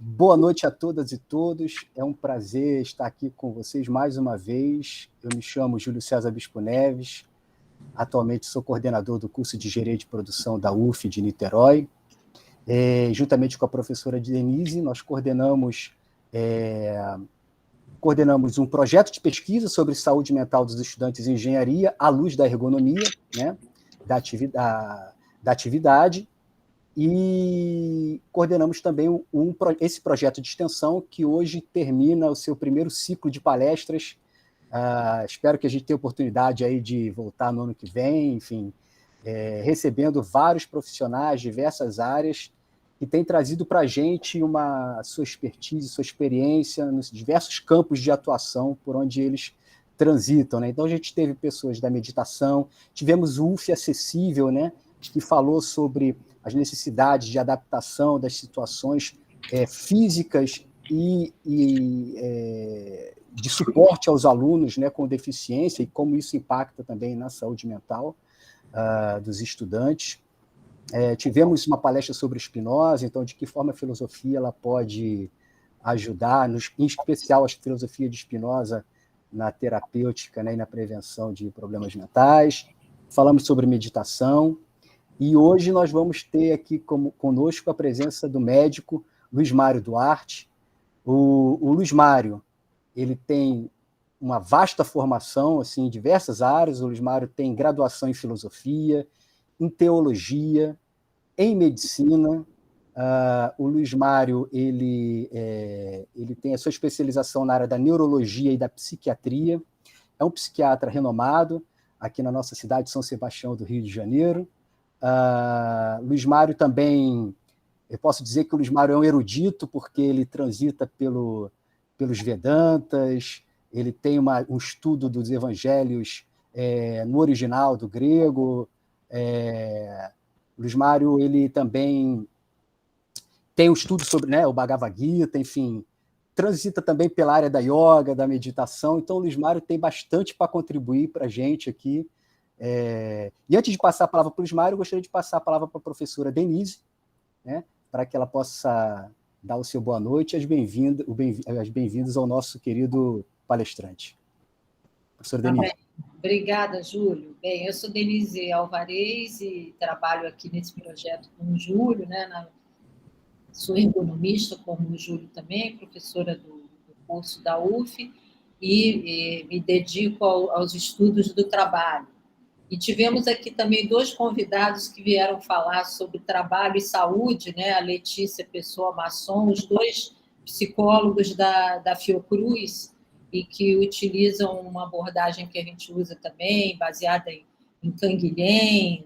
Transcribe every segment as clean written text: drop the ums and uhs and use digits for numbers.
Boa noite a todas e todos. É um prazer estar aqui com vocês mais uma vez. Eu me chamo Júlio César Bispo Neves. Atualmente sou coordenador do curso de Engenharia de Produção da UF de Niterói. Juntamente com a professora Denise, nós coordenamos um projeto de pesquisa sobre saúde mental dos estudantes em engenharia à luz da ergonomia, né, da atividade, e coordenamos também esse projeto de extensão que hoje termina o seu primeiro ciclo de palestras. Espero que a gente tenha oportunidade aí de voltar no ano que vem, enfim, recebendo vários profissionais de diversas áreas que têm trazido para a gente sua expertise, sua experiência nos diversos campos de atuação por onde eles transitam, né? Então, a gente teve pessoas da meditação, tivemos o UF Acessível, né, que falou sobre as necessidades de adaptação das situações físicas e de suporte aos alunos, né, com deficiência e como isso impacta também na saúde mental dos estudantes. Tivemos uma palestra sobre Spinoza, então de que forma a filosofia ela pode ajudar, em especial a filosofia de Spinoza na terapêutica, né, e na prevenção de problemas mentais. Falamos sobre meditação. E hoje nós vamos ter aqui conosco a presença do médico Luiz Mário Duarte. O Luiz Mário, ele tem uma vasta formação assim, em diversas áreas. O Luiz Mário tem graduação em filosofia, em teologia, em medicina. O Luiz Mário ele tem a sua especialização na área da neurologia e da psiquiatria. É um psiquiatra renomado aqui na nossa cidade de São Sebastião do Rio de Janeiro. Luiz Mário também, eu posso dizer que o Luiz Mário é um erudito, porque ele transita pelos Vedantas, ele tem um estudo dos evangelhos no original do grego. Luiz Mário ele também tem um estudo sobre, né, o Bhagavad Gita, enfim, transita também pela área da yoga, da meditação. Então, o Luiz Mário tem bastante para contribuir para a gente aqui. E antes de passar a palavra para o Luiz Mário, eu gostaria de passar a palavra para a professora Denise, né, para que ela possa dar o seu boa noite e as bem-vindas ao nosso querido palestrante. Professora Denise. Obrigada, Júlio. Bem, eu sou Denise Alvarez e trabalho aqui nesse projeto com o Júlio, né? Sou ergonomista, como o Júlio também, professora do curso da UF, e me dedico aos estudos do trabalho. E tivemos aqui também dois convidados que vieram falar sobre trabalho e saúde, né? A Letícia Pessoa Masson, os dois psicólogos da Fiocruz, e que utilizam uma abordagem que a gente usa também, baseada em Canguilhem,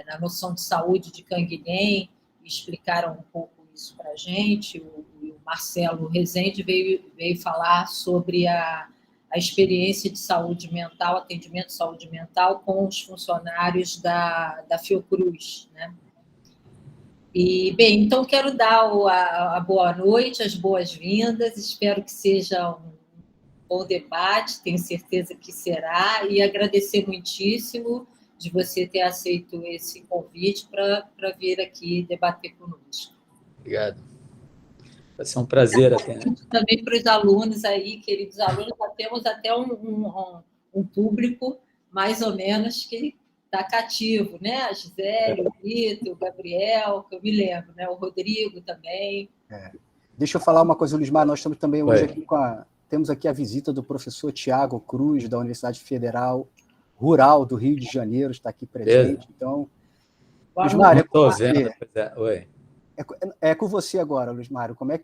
na noção de saúde de Canguilhem, e explicaram um pouco isso para a gente. O Marcelo Rezende veio falar sobre a experiência de saúde mental, atendimento de saúde mental com os funcionários da Fiocruz, né? E, bem, então quero dar a boa noite, as boas-vindas, espero que seja um bom debate, tenho certeza que será, e agradecer muitíssimo de você ter aceito esse convite para vir aqui debater conosco. Obrigado. Vai ser um prazer até. Também para os alunos aí, queridos alunos, já temos até um público mais ou menos que está cativo, né? A Gisele, o Vitor, o Gabriel, que eu me lembro, né? O Rodrigo também. Deixa eu falar uma coisa, Luiz Mário, nós estamos também hoje aqui temos aqui a visita do professor Tiago Cruz, da Universidade Federal Rural do Rio de Janeiro, está aqui presente. Então, Luiz Mário, é com você agora, Luiz Mário. Como é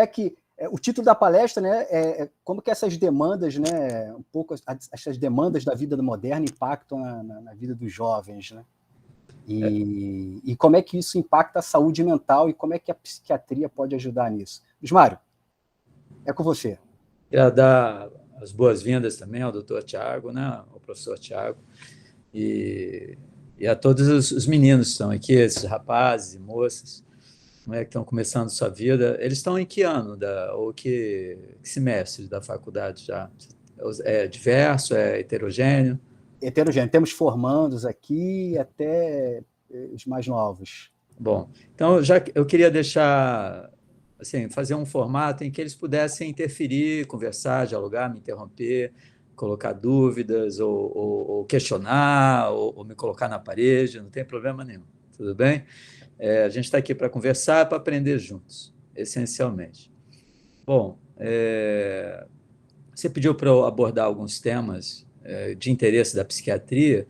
que o título da palestra, né, como que essas demandas, né, um pouco essas demandas da vida moderna impactam na vida dos jovens, né? E como é que isso impacta a saúde mental e como é que a psiquiatria pode ajudar nisso? Luiz Mário, é com você. Quero dar as boas-vindas também ao doutor Tiago, né, ao professor Tiago, e a todos os meninos que estão aqui, esses rapazes e moças, que estão começando sua vida. Eles estão em que ano, ou que semestre da faculdade já? É diverso, é heterogêneo? Heterogêneo. Temos formandos aqui até os mais novos. Bom, então eu queria deixar assim, fazer um formato em que eles pudessem interferir, conversar, dialogar, me interromper, colocar dúvidas, ou questionar, ou me colocar na parede, não tem problema nenhum, tudo bem? A gente está aqui para conversar, para aprender juntos, essencialmente. Bom, você pediu para eu abordar alguns temas de interesse da psiquiatria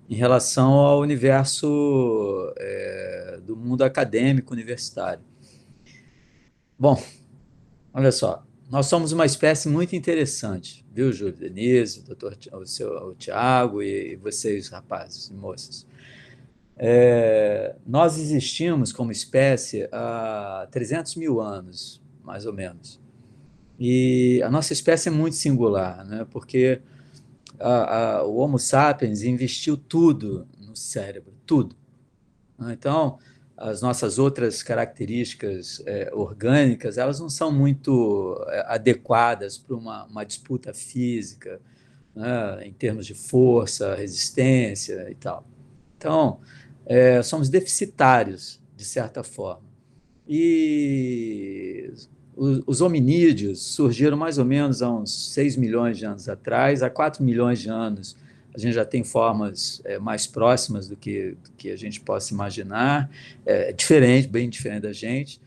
em relação ao universo do mundo acadêmico universitário. Bom, olha só, nós somos uma espécie muito interessante, viu, Júlio, Denise, o Tiago e vocês, rapazes e moças. Nós existimos como espécie há 300 mil anos, mais ou menos. E a nossa espécie é muito singular, né? Porque o Homo sapiens investiu tudo no cérebro, tudo. Então, as nossas outras características orgânicas, elas não são muito adequadas para uma disputa física, né, em termos de força, resistência e tal. Então, somos deficitários, de certa forma. E os hominídeos surgiram mais ou menos há uns 6 milhões de anos atrás. Há 4 milhões de anos, a gente já tem formas mais próximas do que a gente possa imaginar, diferente, bem diferente da gente.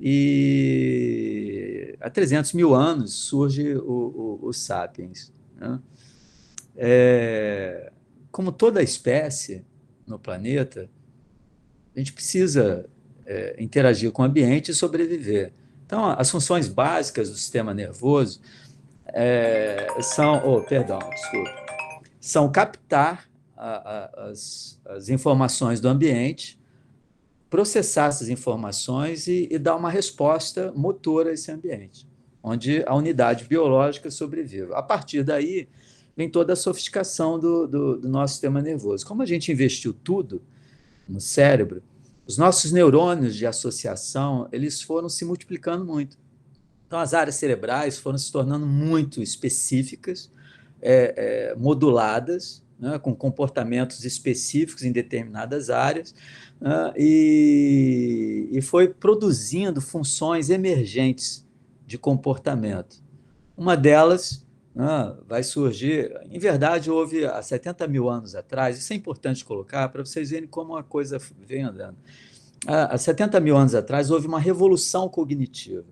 E há 300 mil anos surge o Sapiens, né? Como toda espécie no planeta, a gente precisa interagir com o ambiente e sobreviver. Então, as funções básicas do sistema nervoso são captar as informações do ambiente, processar essas informações e dar uma resposta motora a esse ambiente, onde a unidade biológica sobrevive. A partir daí, vem toda a sofisticação do nosso sistema nervoso. Como a gente investiu tudo no cérebro, os nossos neurônios de associação, eles foram se multiplicando muito. Então, as áreas cerebrais foram se tornando muito específicas, moduladas, né, com comportamentos específicos em determinadas áreas, né, e foi produzindo funções emergentes de comportamento. Uma delas vai surgir, em verdade, houve há 70 mil anos atrás, isso é importante colocar para vocês verem como a coisa vem andando. Há 70 mil anos atrás, houve uma revolução cognitiva.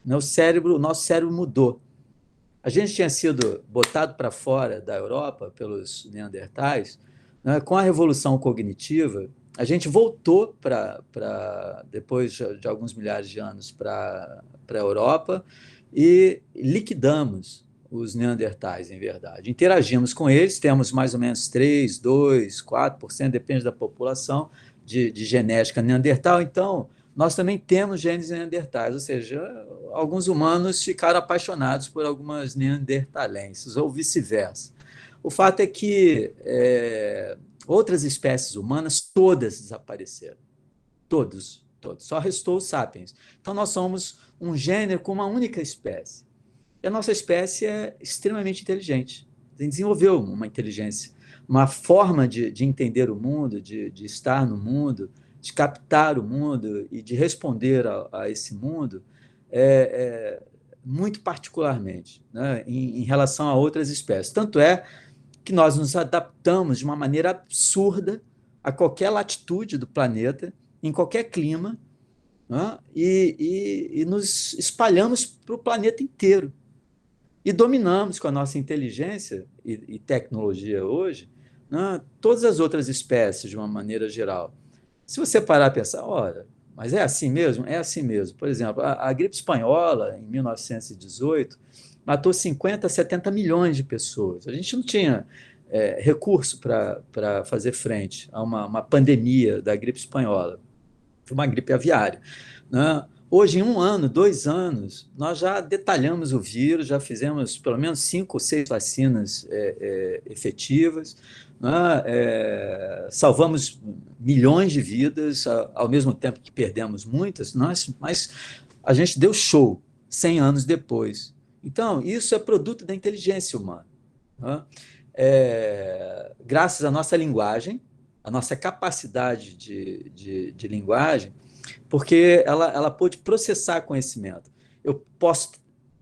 O nosso cérebro mudou. A gente tinha sido botado para fora da Europa pelos neandertais, né? Com a revolução cognitiva, a gente voltou depois de alguns milhares de anos para a Europa e liquidamos os neandertais, em verdade. Interagimos com eles, temos mais ou menos 3, 2, 4%, depende da população, de genética neandertal. Então, nós também temos genes neandertais, ou seja, alguns humanos ficaram apaixonados por algumas neandertalenses, ou vice-versa. O fato é que outras espécies humanas todas desapareceram. Todos. Só restou os sapiens. Então, nós somos um gênero com uma única espécie. E a nossa espécie é extremamente inteligente. A gente desenvolveu uma inteligência, uma forma de entender o mundo, de estar no mundo, de captar o mundo e de responder a esse mundo muito particularmente, né, em relação a outras espécies. Tanto é que nós nos adaptamos de uma maneira absurda a qualquer latitude do planeta, em qualquer clima, né, e nos espalhamos para o planeta inteiro. E dominamos com a nossa inteligência e tecnologia hoje, né, todas as outras espécies de uma maneira geral. Se você parar a pensar, olha, mas é assim mesmo? É assim mesmo. Por exemplo, a gripe espanhola, em 1918, matou 50, 70 milhões de pessoas. A gente não tinha recurso para fazer frente a uma pandemia da gripe espanhola. Foi uma gripe aviária, né? Hoje, em 1 ano, 2 anos, nós já detalhamos o vírus, já fizemos pelo menos 5 ou 6 vacinas efetivas, né? Salvamos milhões de vidas, ao mesmo tempo que perdemos muitas, mas a gente deu show 100 anos depois. Então, isso é produto da inteligência humana, né? Graças à nossa linguagem, à nossa capacidade de linguagem, porque ela pôde processar conhecimento. Eu posso,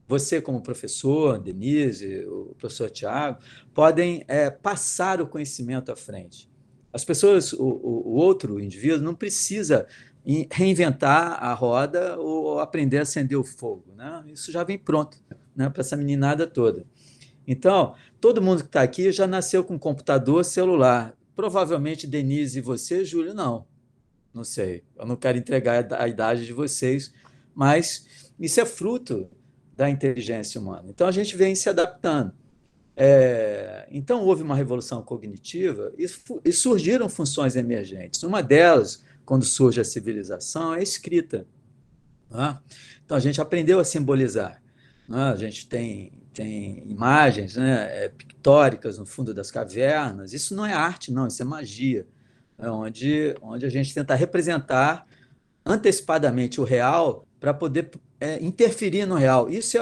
você como professor, Denise, o professor Tiago, podem passar o conhecimento à frente. As pessoas, o outro indivíduo não precisa reinventar a roda ou aprender a acender o fogo, né? Isso já vem pronto, né, para essa meninada toda. Então, todo mundo que está aqui já nasceu com computador, celular. Provavelmente Denise e você, Júlio, não sei. Eu não quero entregar a idade de vocês, mas isso é fruto da inteligência humana. Então, a gente vem se adaptando. Então, houve uma revolução cognitiva e surgiram funções emergentes. Uma delas, quando surge a civilização, é a escrita. Né? Então, a gente aprendeu a simbolizar. Né? A gente tem imagens, né, pictóricas no fundo das cavernas. Isso não é arte, não, isso é magia. É onde a gente tenta representar antecipadamente o real para poder interferir no real. Isso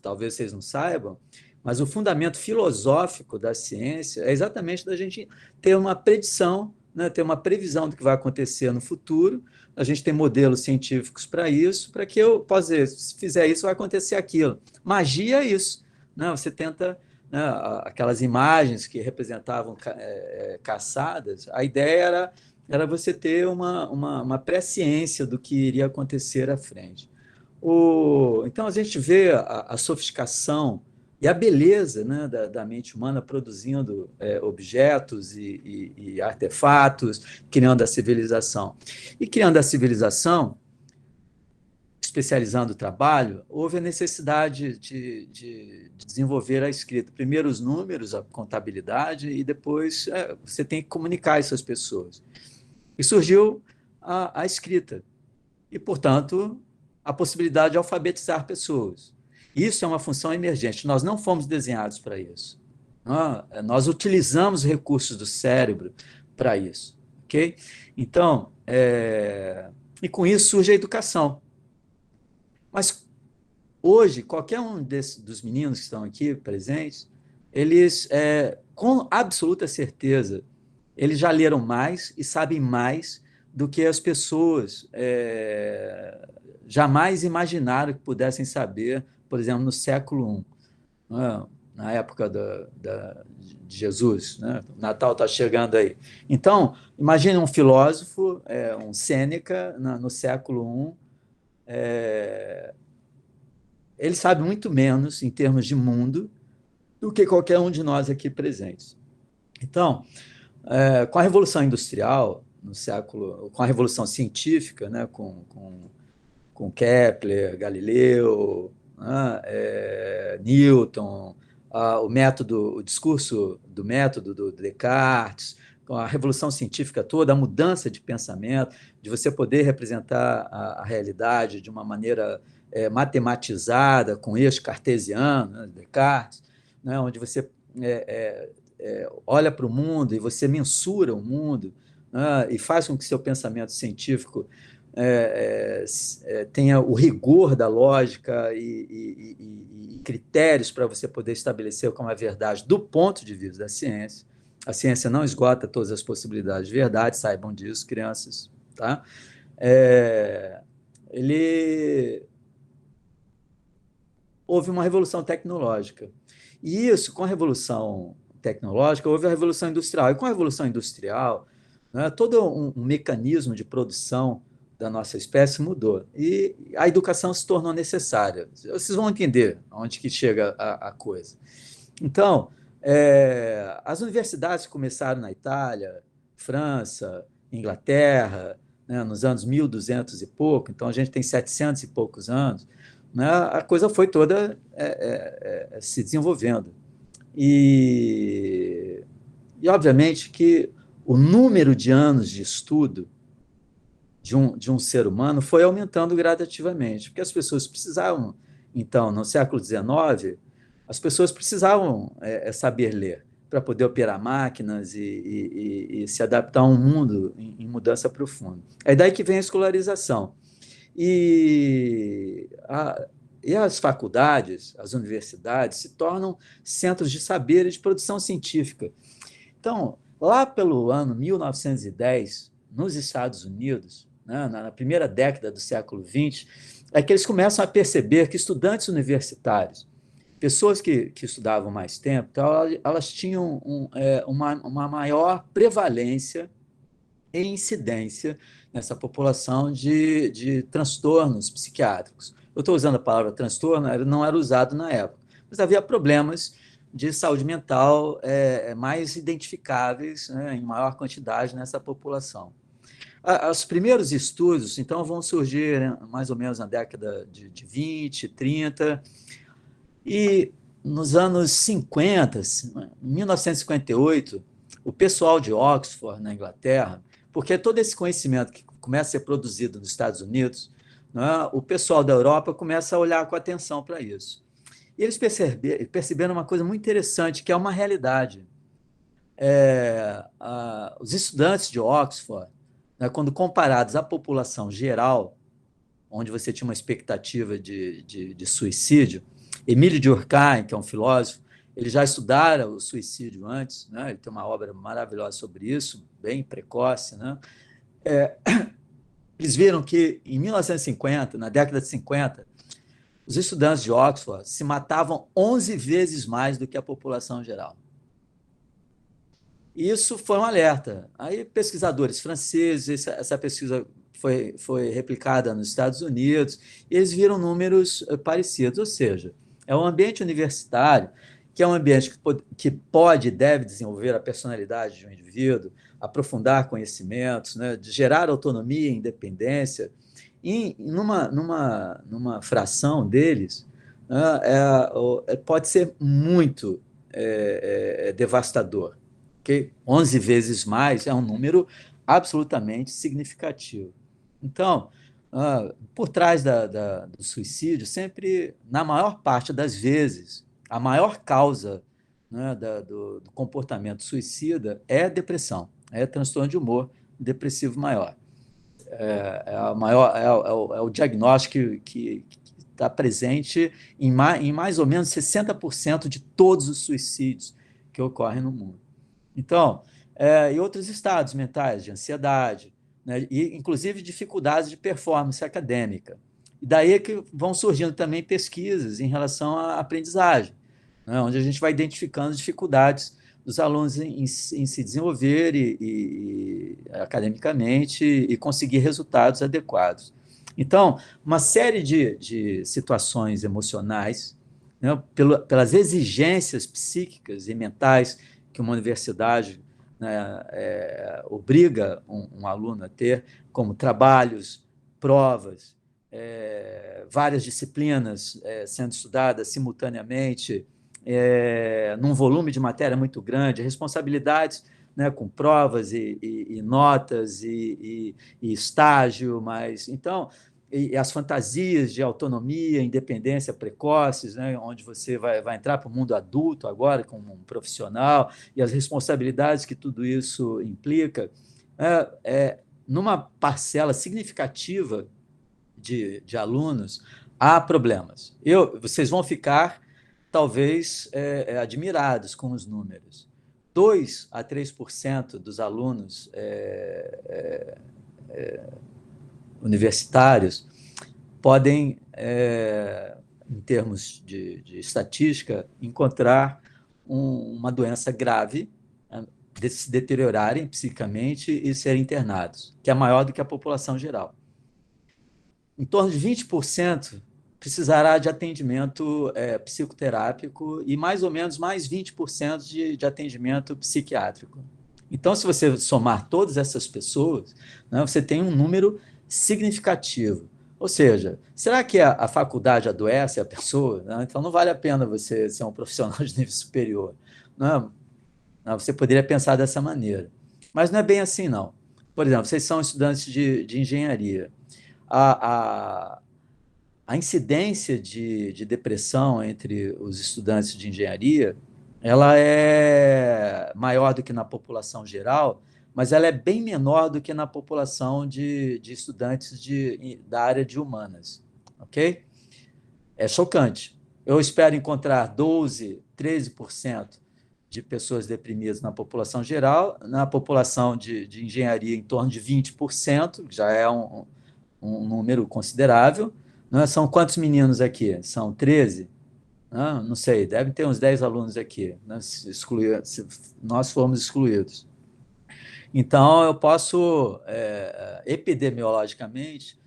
talvez vocês não saibam, mas o fundamento filosófico da ciência é exatamente da gente ter uma predição, né, ter uma previsão do que vai acontecer no futuro. A gente tem modelos científicos para isso, para que eu possa dizer, se fizer isso, vai acontecer aquilo. Magia é isso. Né? Você tenta, né, aquelas imagens que representavam caçadas, a ideia era você ter uma presciência do que iria acontecer à frente. Então, a gente vê a sofisticação e a beleza, né, da mente humana produzindo objetos e artefatos, criando a civilização. E criando a civilização, especializando o trabalho, houve a necessidade de desenvolver a escrita. Primeiro os números, a contabilidade, e depois você tem que comunicar isso às pessoas. E surgiu a escrita. E, portanto, a possibilidade de alfabetizar pessoas. Isso é uma função emergente. Nós não fomos desenhados para isso. Nós utilizamos recursos do cérebro para isso. Okay? Então, e com isso surge a educação. Mas hoje, qualquer um dos meninos que estão aqui presentes, eles, com absoluta certeza, eles já leram mais e sabem mais do que as pessoas jamais imaginaram que pudessem saber, por exemplo, no século I, né? Na época de Jesus. Né? O Natal está chegando aí. Então, imagine um filósofo, um Sêneca, no século I, ele sabe muito menos, em termos de mundo, do que qualquer um de nós aqui presentes. Então, com a Revolução Industrial, com a Revolução Científica, né, com Kepler, Galileu, né, Newton, o discurso do método do Descartes, com a Revolução Científica toda, a mudança de pensamento, de você poder representar a realidade de uma maneira matematizada, com eixo cartesiano, né, Descartes, né, onde você olha para o mundo e você mensura o mundo, né, e faz com que seu pensamento científico tenha o rigor da lógica e critérios para você poder estabelecer como a verdade do ponto de vista da ciência. A ciência não esgota todas as possibilidades de verdade, saibam disso, crianças. Tá? Houve uma revolução tecnológica. E isso, com a revolução tecnológica, houve a revolução industrial. E com a revolução industrial, né, todo um mecanismo de produção da nossa espécie mudou. E a educação se tornou necessária. Vocês vão entender onde que chega a coisa. Então, as universidades começaram na Itália, França, Inglaterra, né, nos anos 1200 e pouco, então a gente tem 700 e poucos anos, né, a coisa foi toda se desenvolvendo. E, obviamente, que o número de anos de estudo de um ser humano foi aumentando gradativamente, porque as pessoas precisavam, então, no século XIX, as pessoas precisavam saber ler para poder operar máquinas e se adaptar a um mundo em mudança profunda. É daí que vem a escolarização. E as faculdades, as universidades, se tornam centros de saber e de produção científica. Então, lá pelo ano 1910, nos Estados Unidos, né, na primeira década do século XX, é que eles começam a perceber que estudantes universitários, pessoas que estudavam mais tempo, então, elas tinham uma maior prevalência e incidência nessa população de transtornos psiquiátricos. Eu estou usando a palavra transtorno, não era usado na época, mas havia problemas de saúde mental mais identificáveis, né, em maior quantidade nessa população. Os primeiros estudos, então, vão surgir, né, mais ou menos na década de 20, 30, e nos anos 50, em 1958, o pessoal de Oxford, na Inglaterra, porque todo esse conhecimento que começa a ser produzido nos Estados Unidos, né, o pessoal da Europa começa a olhar com atenção para isso. E eles perceberam uma coisa muito interessante, que é uma realidade. Os estudantes de Oxford, né, quando comparados à população geral, onde você tinha uma expectativa de suicídio, Emile Durkheim, que é um filósofo, ele já estudara o suicídio antes, né? Ele tem uma obra maravilhosa sobre isso, bem precoce, né? Eles viram que, em 1950, na década de 50, os estudantes de Oxford se matavam 11 vezes mais do que a população geral. Isso foi um alerta. Aí, pesquisadores franceses, essa pesquisa foi replicada nos Estados Unidos, e eles viram números parecidos, ou seja, é um ambiente universitário, que é um ambiente que pode e deve desenvolver a personalidade de um indivíduo, aprofundar conhecimentos, né, de gerar autonomia e independência, e numa fração deles, né, pode ser muito devastador. Okay? 11 vezes mais é um número absolutamente significativo. Então, por trás do suicídio, sempre, na maior parte das vezes, a maior causa, né, do comportamento suicida é depressão, é transtorno de humor depressivo maior. É o diagnóstico que está presente em mais ou menos 60% de todos os suicídios que ocorrem no mundo. Então, e outros estados mentais, de ansiedade, né, e inclusive dificuldades de performance acadêmica. E daí é que vão surgindo também pesquisas em relação à aprendizagem, né, onde a gente vai identificando dificuldades dos alunos em se desenvolver academicamente e conseguir resultados adequados. Então, uma série de situações emocionais, né, pelas exigências psíquicas e mentais que uma universidade, né, obriga um aluno a ter, como trabalhos, provas, várias disciplinas sendo estudadas simultaneamente, num volume de matéria muito grande, responsabilidades, né, com provas e notas e estágio, mas então e as fantasias de autonomia, independência precoces, né, onde você vai entrar para o mundo adulto agora como um profissional, e as responsabilidades que tudo isso implica, numa parcela significativa de alunos, há problemas. Vocês vão ficar, talvez, admirados com os números. 2 a 3% dos alunos universitários podem, em termos de estatística, encontrar uma doença grave, se deteriorarem psicicamente e serem internados, que é maior do que a população geral. Em torno de 20% precisará de atendimento psicoterápico e mais ou menos mais 20% de atendimento psiquiátrico. Então, se você somar todas essas pessoas, né, você tem um número significativo. Ou seja, será que a faculdade adoece a pessoa? Não, então, não vale a pena você ser um profissional de nível superior. Não, você poderia pensar dessa maneira. Mas não é bem assim, não. Por exemplo, vocês são estudantes de engenharia. A incidência de depressão entre os estudantes de engenharia, ela é maior do que na população geral, mas ela é bem menor do que na população de estudantes da área de humanas, ok? É chocante. Eu espero encontrar 12, 13% de pessoas deprimidas na população geral, na população de engenharia em torno de 20%, que já é um número considerável. Né? São quantos meninos aqui? São 13? Não sei, deve ter uns 10 alunos aqui, né? Se nós formos excluídos. Então, eu posso, epidemiologicamente,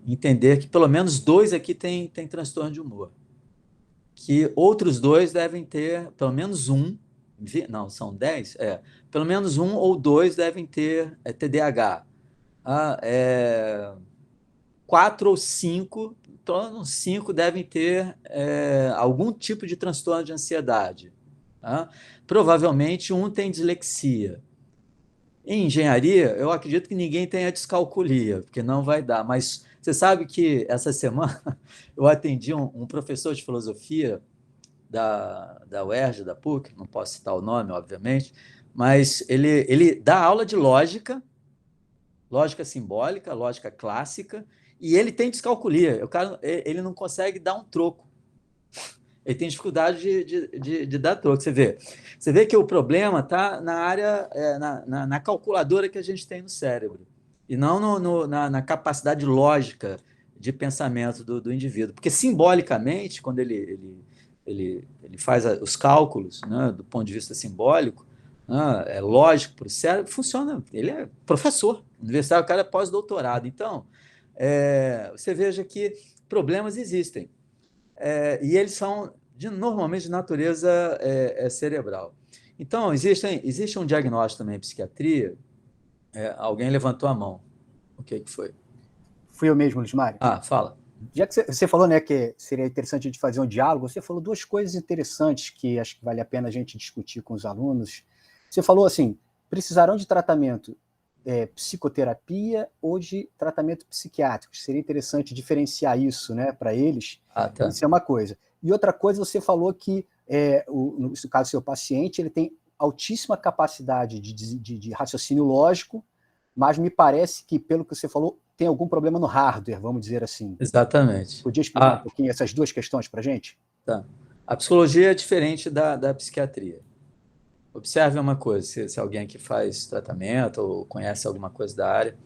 entender que pelo menos 2 aqui têm transtorno de humor, que outros 2 devem ter, pelo menos não, são 10? Pelo menos 1 ou 2 devem ter TDAH. 4 ou 5, então 5 devem ter algum tipo de transtorno de ansiedade. Tá? Provavelmente 1 tem dislexia. Em engenharia, eu acredito que ninguém tenha descalculia, porque não vai dar. Mas você sabe que essa semana eu atendi um professor de filosofia da UERJ, da PUC, não posso citar o nome, obviamente, mas ele dá aula de lógica simbólica, lógica clássica, e ele tem descalculia. Ele não consegue dar um troco. Ele tem dificuldade de dar troco. Você vê que o problema está na área, na calculadora que a gente tem no cérebro, e não na capacidade lógica de pensamento do indivíduo. Porque, simbolicamente, quando ele faz os cálculos, né, do ponto de vista simbólico, é lógico para o cérebro, funciona. Ele é professor universitário, o cara é pós-doutorado. Então, você veja que problemas existem. E eles são, normalmente, de natureza cerebral. Então, existe um diagnóstico também em psiquiatria. Alguém levantou a mão. O que foi? Fui eu mesmo, Luiz Mário. Fala. Já que você falou, né, que seria interessante a gente fazer um diálogo, você falou 2 coisas interessantes que acho que vale a pena a gente discutir com os alunos. Você falou assim, precisarão de tratamento psicoterapia ou de tratamento psiquiátrico. Seria interessante diferenciar isso, né, para eles. Tá. Isso é uma coisa. E outra coisa, você falou que, no caso do seu paciente, ele tem altíssima capacidade de raciocínio lógico, mas me parece que, pelo que você falou, tem algum problema no hardware, vamos dizer assim. Exatamente. Podia explicar um pouquinho essas 2 questões para a gente? Tá. A psicologia é diferente da psiquiatria. Observe uma coisa, se alguém que faz tratamento ou conhece alguma coisa da área,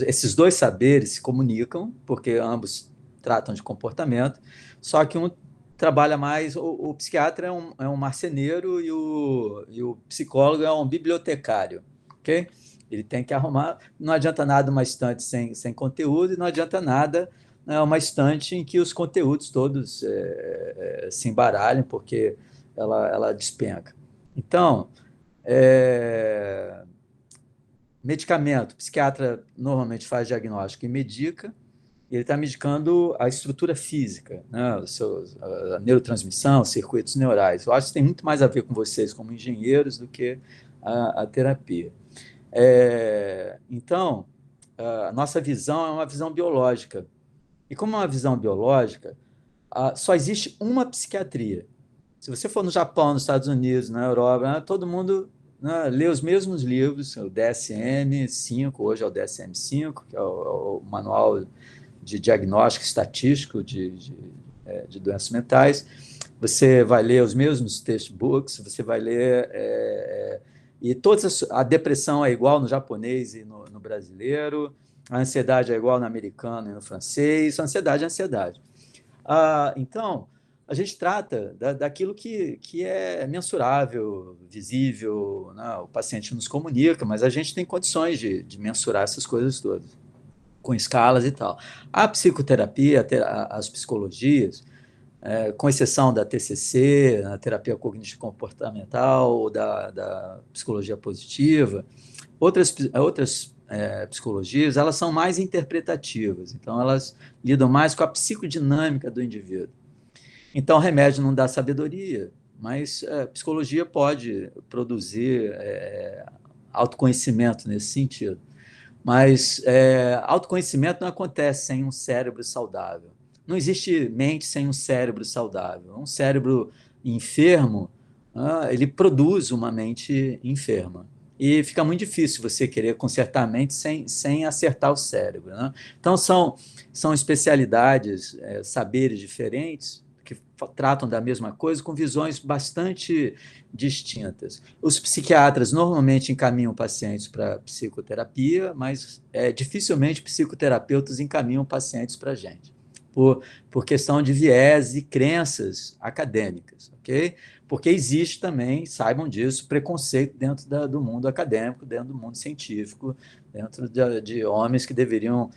esses 2 saberes se comunicam, porque ambos tratam de comportamento, só que um trabalha mais, o psiquiatra é um marceneiro e o psicólogo é um bibliotecário, ok? Ele tem que arrumar, não adianta nada uma estante sem conteúdo, e não adianta nada uma estante em que os conteúdos todos se embaralhem, porque ela despenca. Então, medicamento, o psiquiatra normalmente faz diagnóstico e medica, e ele está medicando a estrutura física, né? A neurotransmissão, os circuitos neurais. Eu acho que tem muito mais a ver com vocês como engenheiros do que a terapia. Então, a nossa visão é uma visão biológica. E como é uma visão biológica, só existe uma psiquiatria. Se você for no Japão, nos Estados Unidos, na Europa, todo mundo lê os mesmos livros, o DSM-5, hoje é o DSM-5, que é o manual de diagnóstico estatístico de doenças mentais. Você vai ler os mesmos textbooks, você vai ler... e a depressão é igual no japonês e no brasileiro, a ansiedade é igual no americano e no francês, ansiedade é ansiedade. Então, a gente trata daquilo que é mensurável, visível, né? O paciente nos comunica, mas a gente tem condições de mensurar essas coisas todas, com escalas e tal. A psicoterapia, as psicologias, com exceção da TCC, a terapia cognitivo-comportamental, ou da psicologia positiva, outras psicologias, elas são mais interpretativas, então elas lidam mais com a psicodinâmica do indivíduo. Então, o remédio não dá sabedoria, mas a psicologia pode produzir autoconhecimento nesse sentido. Mas autoconhecimento não acontece sem um cérebro saudável. Não existe mente sem um cérebro saudável. Um cérebro enfermo, ele produz uma mente enferma. e fica muito difícil você querer consertar a mente sem acertar o cérebro, né? Então, são especialidades, saberes diferentes, que tratam da mesma coisa, com visões bastante distintas. Os psiquiatras normalmente encaminham pacientes para psicoterapia, mas dificilmente psicoterapeutas encaminham pacientes para a gente, por questão de viés e crenças acadêmicas, ok? Porque existe também, saibam disso, preconceito dentro do mundo acadêmico, dentro do mundo científico, dentro de homens que deveriam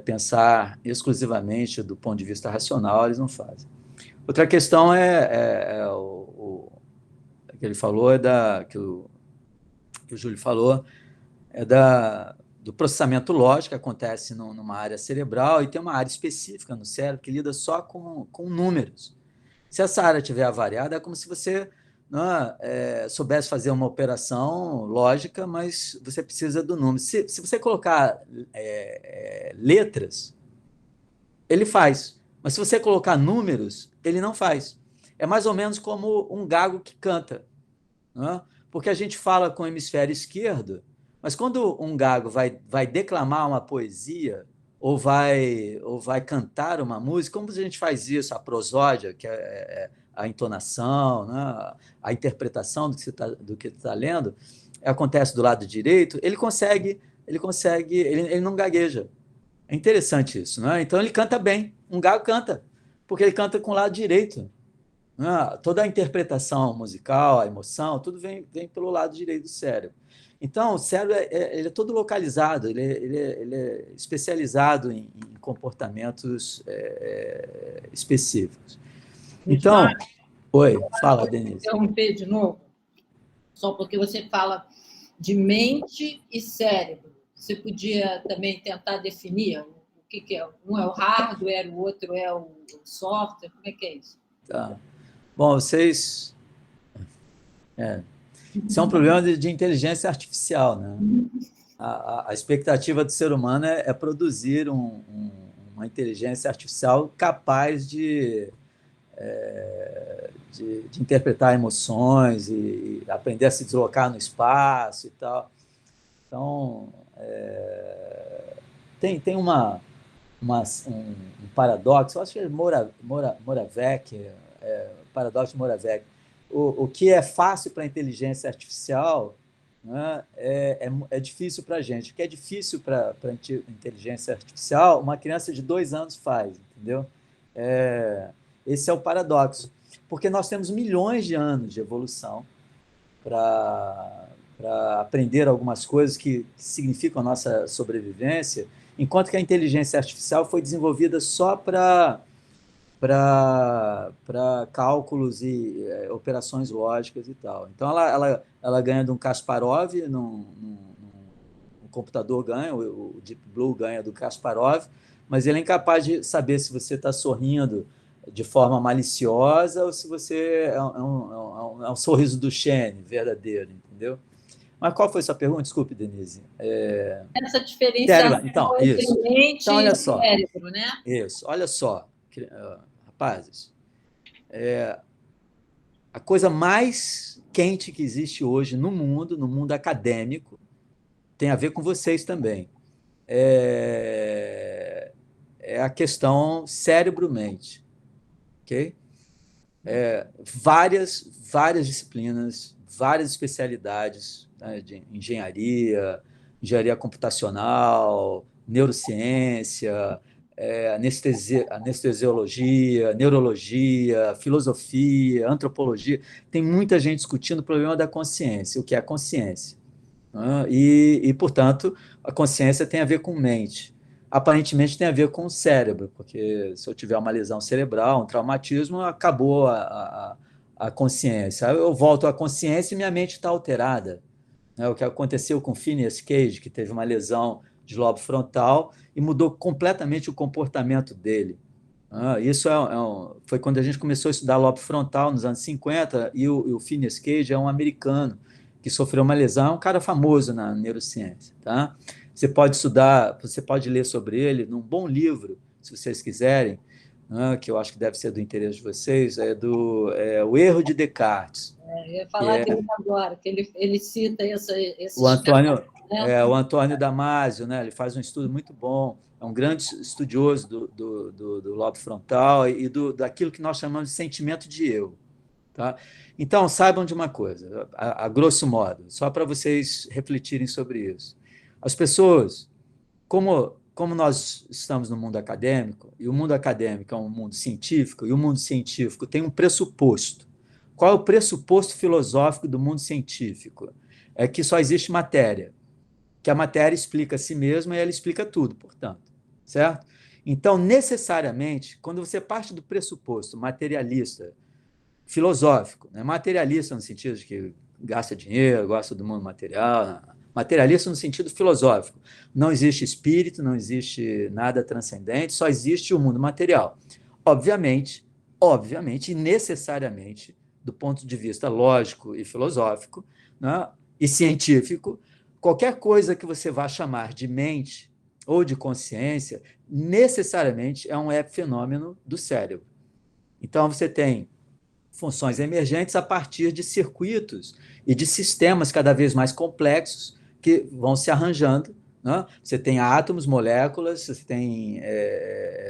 pensar exclusivamente do ponto de vista racional, eles não fazem. Outra questão o que ele falou, que o Júlio falou, do processamento lógico, que acontece numa área cerebral, e tem uma área específica no cérebro que lida só com números. Se essa área estiver avariada, é como se você soubesse fazer uma operação lógica, mas você precisa do número. Se você colocar letras, ele faz. Mas se você colocar números, ele não faz. É mais ou menos como um gago que canta, né? Porque a gente fala com o hemisfério esquerdo, mas quando um gago vai declamar uma poesia ou vai cantar uma música, como a gente faz isso? A prosódia, que é a entonação, né? A interpretação do que está lendo, acontece do lado direito, ele não gagueja. É interessante isso, né? Então ele canta bem, um gago canta, porque ele canta com o lado direito. Toda a interpretação musical, a emoção, tudo vem pelo lado direito do cérebro. Então, o cérebro ele é todo localizado, ele é especializado em comportamentos específicos. Então, oi, fala, Denise. Interromper de novo, só porque você fala de mente e cérebro. Você podia também tentar definir o que é? Um é o hardware, o outro é o software, como é que é isso? Tá. Bom, vocês... Isso é um problema de inteligência artificial, né? A expectativa do ser humano é produzir uma inteligência artificial capaz de interpretar emoções e aprender a se deslocar no espaço e tal. Então, tem um paradoxo, eu acho que é Moravec, paradoxo de Moravec. O que é fácil para a inteligência artificial, né, é difícil para a gente. O que é difícil para a inteligência artificial, uma criança de 2 anos faz, entendeu? Esse é o paradoxo. Porque nós temos milhões de anos de evolução para aprender algumas coisas que significam a nossa sobrevivência, enquanto que a inteligência artificial foi desenvolvida só para cálculos e operações lógicas e tal. Então, ela ganha de um Kasparov, um computador ganha, o Deep Blue ganha do Kasparov, mas ele é incapaz de saber se você está sorrindo de forma maliciosa ou se você é um sorriso do Shane, verdadeiro, entendeu? Mas qual foi a sua pergunta? Desculpe, Denise. Essa diferenciação então, entre mente então, olha e só, cérebro, né? Isso, olha só, rapazes, a coisa mais quente que existe hoje no mundo acadêmico, tem a ver com vocês também, é a questão cérebro-mente, ok? Várias disciplinas, várias especialidades, né, de engenharia computacional, neurociência, anestesiologia, neurologia, filosofia, antropologia. Tem muita gente discutindo o problema da consciência, o que é a consciência, né? Portanto, a consciência tem a ver com mente. Aparentemente tem a ver com o cérebro, porque se eu tiver uma lesão cerebral, um traumatismo, acabou a consciência. Eu volto à consciência e minha mente está alterada. O que aconteceu com Phineas Cage, que teve uma lesão de lobo frontal e mudou completamente o comportamento dele. Isso foi quando a gente começou a estudar lobo frontal, nos anos 50, e o Phineas Cage é um americano que sofreu uma lesão, é um cara famoso na neurociência. Tá? Você pode estudar, você pode ler sobre ele num bom livro, se vocês quiserem, que eu acho que deve ser do interesse de vocês, O Erro de Descartes. Eu ia que falar dele agora, que ele cita esses o Antônio, casos, né? o Antônio Damasio, né? Ele faz um estudo muito bom, é um grande estudioso do lobo frontal e daquilo que nós chamamos de sentimento de eu. Tá? Então, saibam de uma coisa, a grosso modo, só para vocês refletirem sobre isso. As pessoas, como nós estamos no mundo acadêmico, e o mundo acadêmico é um mundo científico, e o mundo científico tem um pressuposto. Qual é o pressuposto filosófico do mundo científico? É que só existe matéria, que a matéria explica a si mesma e ela explica tudo, portanto, certo? Então, necessariamente, quando você parte do pressuposto materialista, filosófico, né? Materialista no sentido de que gasta dinheiro, gosta do mundo material, materialista no sentido filosófico. Não existe espírito, não existe nada transcendente, só existe o mundo material. Obviamente e necessariamente, do ponto de vista lógico e filosófico, né, e científico, qualquer coisa que você vá chamar de mente ou de consciência, necessariamente é um epifenômeno do cérebro. Então, você tem funções emergentes a partir de circuitos e de sistemas cada vez mais complexos que vão se arranjando. Né? Você tem átomos, moléculas, você tem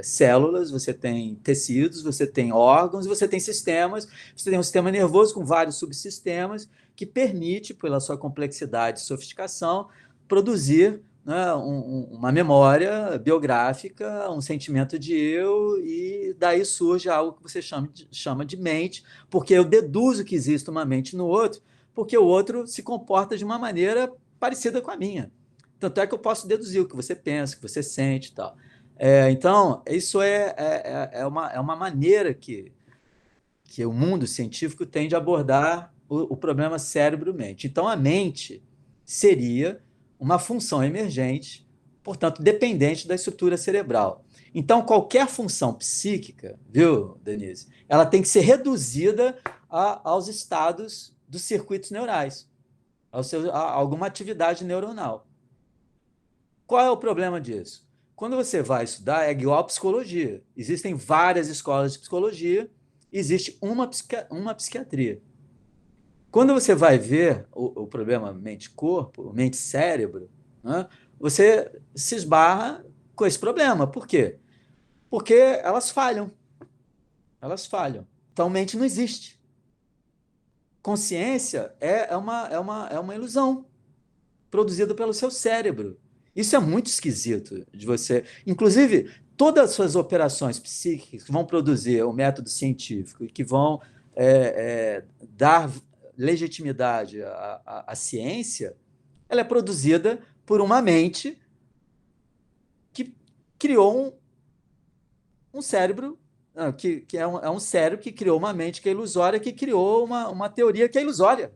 células, você tem tecidos, você tem órgãos, você tem sistemas, você tem um sistema nervoso com vários subsistemas que permite, pela sua complexidade e sofisticação, produzir, né, uma memória biográfica, um sentimento de eu, e daí surge algo que você chama de mente, porque eu deduzo que existe uma mente no outro, porque o outro se comporta de uma maneira parecida com a minha. Tanto é que eu posso deduzir o que você pensa, o que você sente e tal. Então, isso é uma maneira que o mundo científico tem de abordar o problema cérebro-mente. Então, a mente seria uma função emergente, portanto, dependente da estrutura cerebral. Então, qualquer função psíquica, viu, Denise, ela tem que ser reduzida aos estados dos circuitos neurais, a alguma atividade neuronal. Qual é o problema disso? Quando você vai estudar, é igual a psicologia. Existem várias escolas de psicologia, existe uma psiquiatria. Quando você vai ver o problema mente-corpo, mente-cérebro, né, você se esbarra com esse problema. Por quê? Porque elas falham. Elas falham. Então, mente não existe. Consciência é uma ilusão produzida pelo seu cérebro. Isso é muito esquisito de você. Inclusive, todas as suas operações psíquicas que vão produzir o método científico e que vão dar legitimidade à ciência, ela é produzida por uma mente que criou um cérebro, que é um cérebro que criou uma mente que é ilusória, que criou uma teoria que é ilusória.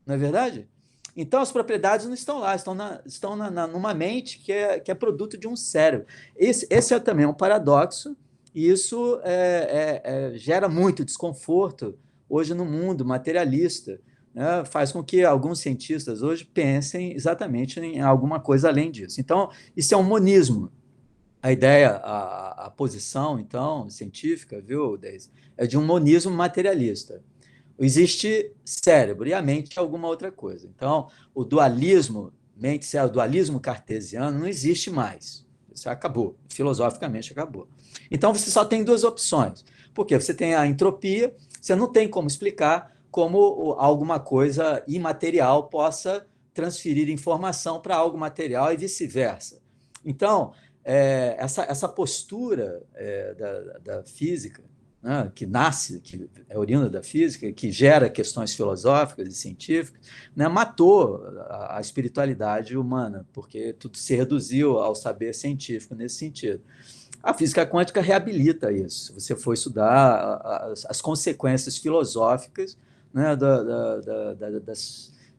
Não é verdade? Então, as propriedades não estão lá, estão numa mente que é produto de um cérebro. Esse é também um paradoxo, e isso gera muito desconforto hoje no mundo materialista, né? Faz com que alguns cientistas hoje pensem exatamente em alguma coisa além disso. Então, isso é um monismo. A ideia, a posição, então, científica, viu, Deise, é de um monismo materialista. Existe cérebro e a mente é alguma outra coisa. Então, o dualismo mente-cérebro, o dualismo cartesiano não existe mais. Isso acabou, filosoficamente acabou. Então, você só tem duas opções. Porque você tem a entropia, você não tem como explicar como alguma coisa imaterial possa transferir informação para algo material e vice-versa. Então, essa postura da física, né, que nasce, que é oriunda da física, que gera questões filosóficas e científicas, né, matou a espiritualidade humana, porque tudo se reduziu ao saber científico nesse sentido. A física quântica reabilita isso. Se você for estudar as consequências filosóficas, né,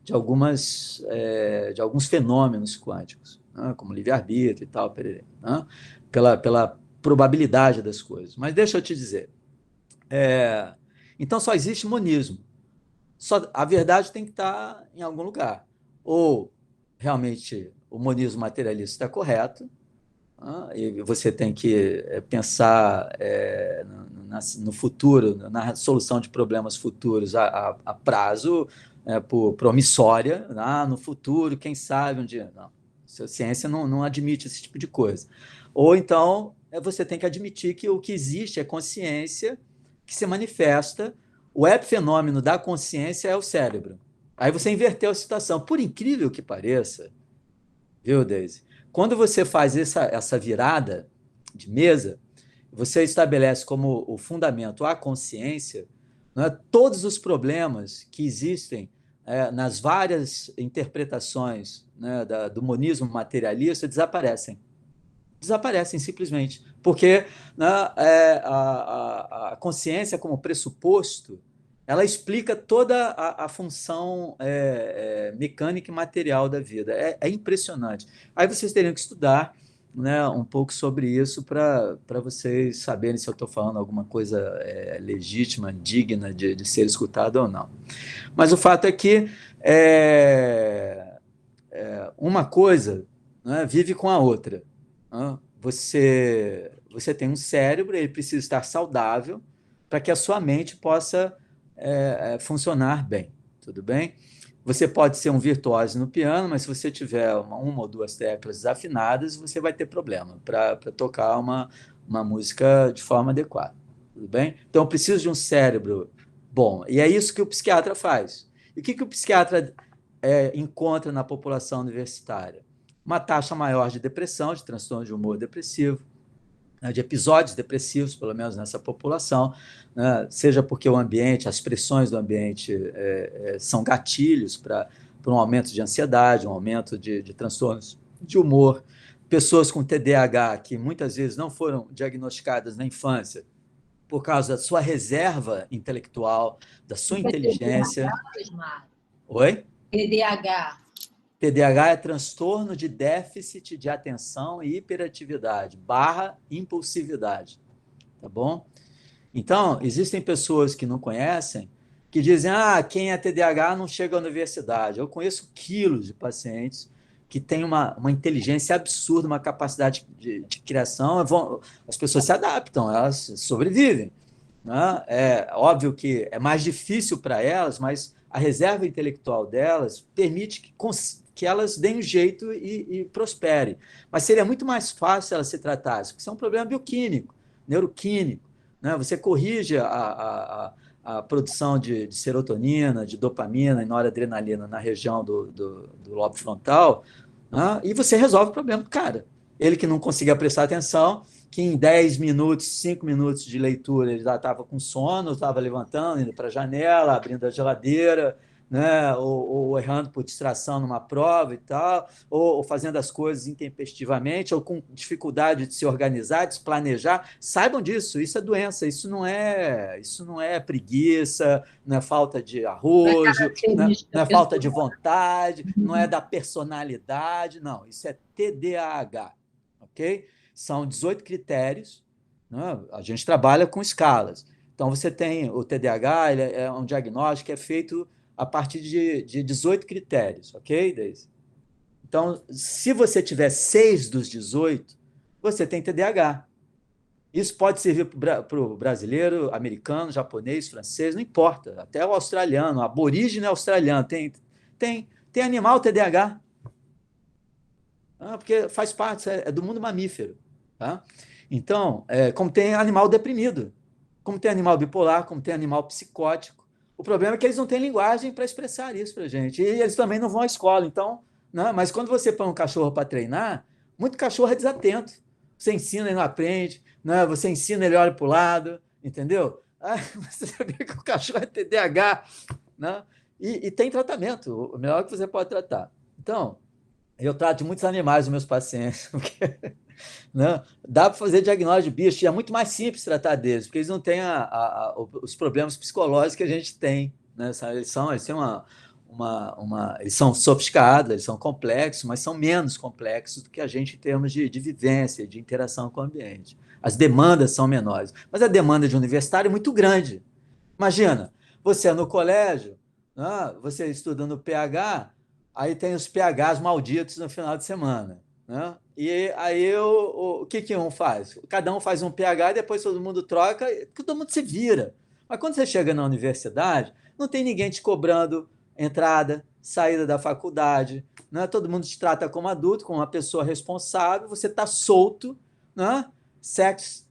de alguns fenômenos quânticos, né, como livre-arbítrio e tal, né, pela probabilidade das coisas. Mas deixa eu te dizer, então só existe monismo. A verdade tem que estar em algum lugar. Ou realmente o monismo materialista está correto, e você tem que pensar no futuro, na solução de problemas futuros a prazo promissória, no futuro, quem sabe um dia. Não, a ciência não admite esse tipo de coisa. Ou então, você tem que admitir que o que existe é consciência que se manifesta, o epifenômeno da consciência é o cérebro. Aí você inverteu a situação. Por incrível que pareça, viu, Deise? Quando você faz essa virada de mesa, você estabelece como o fundamento a consciência, né, todos os problemas que existem nas várias interpretações, né, do monismo materialista desaparecem. Desaparecem simplesmente. Porque, né, a consciência como pressuposto, ela explica toda a função mecânica e material da vida. É impressionante. Aí vocês teriam que estudar, né, um pouco sobre isso para vocês saberem se eu estou falando alguma coisa legítima, digna de ser escutada ou não. Mas o fato é que uma coisa, né, vive com a outra. Né? Você tem um cérebro, ele precisa estar saudável para que a sua mente possa funcionar bem, tudo bem? Você pode ser um virtuoso no piano, mas se você tiver uma ou duas teclas desafinadas, você vai ter problema para tocar uma música de forma adequada, tudo bem? Então, eu preciso de um cérebro bom, e é isso que o psiquiatra faz. E o que o psiquiatra encontra na população universitária? Uma taxa maior de depressão, de transtorno de humor depressivo, de episódios depressivos, pelo menos nessa população, né, seja porque o ambiente, as pressões do ambiente são gatilhos para um aumento de ansiedade, um aumento de transtornos de humor. Pessoas com TDAH, que muitas vezes não foram diagnosticadas na infância, por causa da sua reserva intelectual, da sua inteligência. Oi? TDAH. TDAH é transtorno de déficit de atenção e hiperatividade, / impulsividade, tá bom? Então, existem pessoas que não conhecem, que dizem, quem é TDAH não chega à universidade. Eu conheço quilos de pacientes que têm uma inteligência absurda, uma capacidade de criação, as pessoas se adaptam, elas sobrevivem. Né? É óbvio que é mais difícil para elas, mas a reserva intelectual delas permite que elas deem um jeito e prosperem. Mas seria muito mais fácil elas se tratassem, porque isso é um problema bioquímico, neuroquímico. Né? Você corrige a produção de serotonina, de dopamina e noradrenalina na região do lobo frontal, né? E você resolve o problema do cara. Ele que não conseguia prestar atenção, que em 10 minutos, 5 minutos de leitura, ele já estava com sono, estava levantando, indo para a janela, abrindo a geladeira, né? ou errando por distração numa prova e tal, ou fazendo as coisas intempestivamente, ou com dificuldade de se organizar, de se planejar. Saibam disso, isso é doença, isso não é preguiça, não é falta de arrojo, não é falta de vontade, não é da personalidade, não, isso é TDAH, ok? São 18 critérios, né? A gente trabalha com escalas. Então, você tem o TDAH, ele é um diagnóstico que é feito a partir de 18 critérios, ok, Deise? Então, se você tiver 6 dos 18, você tem TDAH. Isso pode servir para o brasileiro, americano, japonês, francês, não importa, até o australiano, o aborígene australiano, tem animal TDAH, porque faz parte, é do mundo mamífero. Tá? Então, como tem animal deprimido, como tem animal bipolar, como tem animal psicótico. O problema é que eles não têm linguagem para expressar isso para a gente. E eles também não vão à escola. Então, né? Mas quando você põe um cachorro para treinar, muito cachorro é desatento. Você ensina, ele não aprende. Né? Você ensina, ele olha para o lado. Entendeu? Você vê que o cachorro é TDAH. Né? E tem tratamento. O melhor que você pode tratar. Então, eu trato de muitos animais os meus pacientes. Porque... Né? Dá para fazer diagnóstico de bicho, e é muito mais simples tratar deles, porque eles não têm os problemas psicológicos que a gente tem. Né? Eles são sofisticados, eles são complexos, mas são menos complexos do que a gente em termos de vivência, de interação com o ambiente. As demandas são menores, mas a demanda de um universitário é muito grande. Imagina, você no colégio, né? Você estuda no PH, aí tem os PHs malditos no final de semana. Né? E aí o que um faz? Cada um faz um PH, depois todo mundo troca, todo mundo se vira. Mas quando você chega na universidade, não tem ninguém te cobrando entrada, saída da faculdade, né? Todo mundo te trata como adulto, como uma pessoa responsável, você está solto, né? Sexo,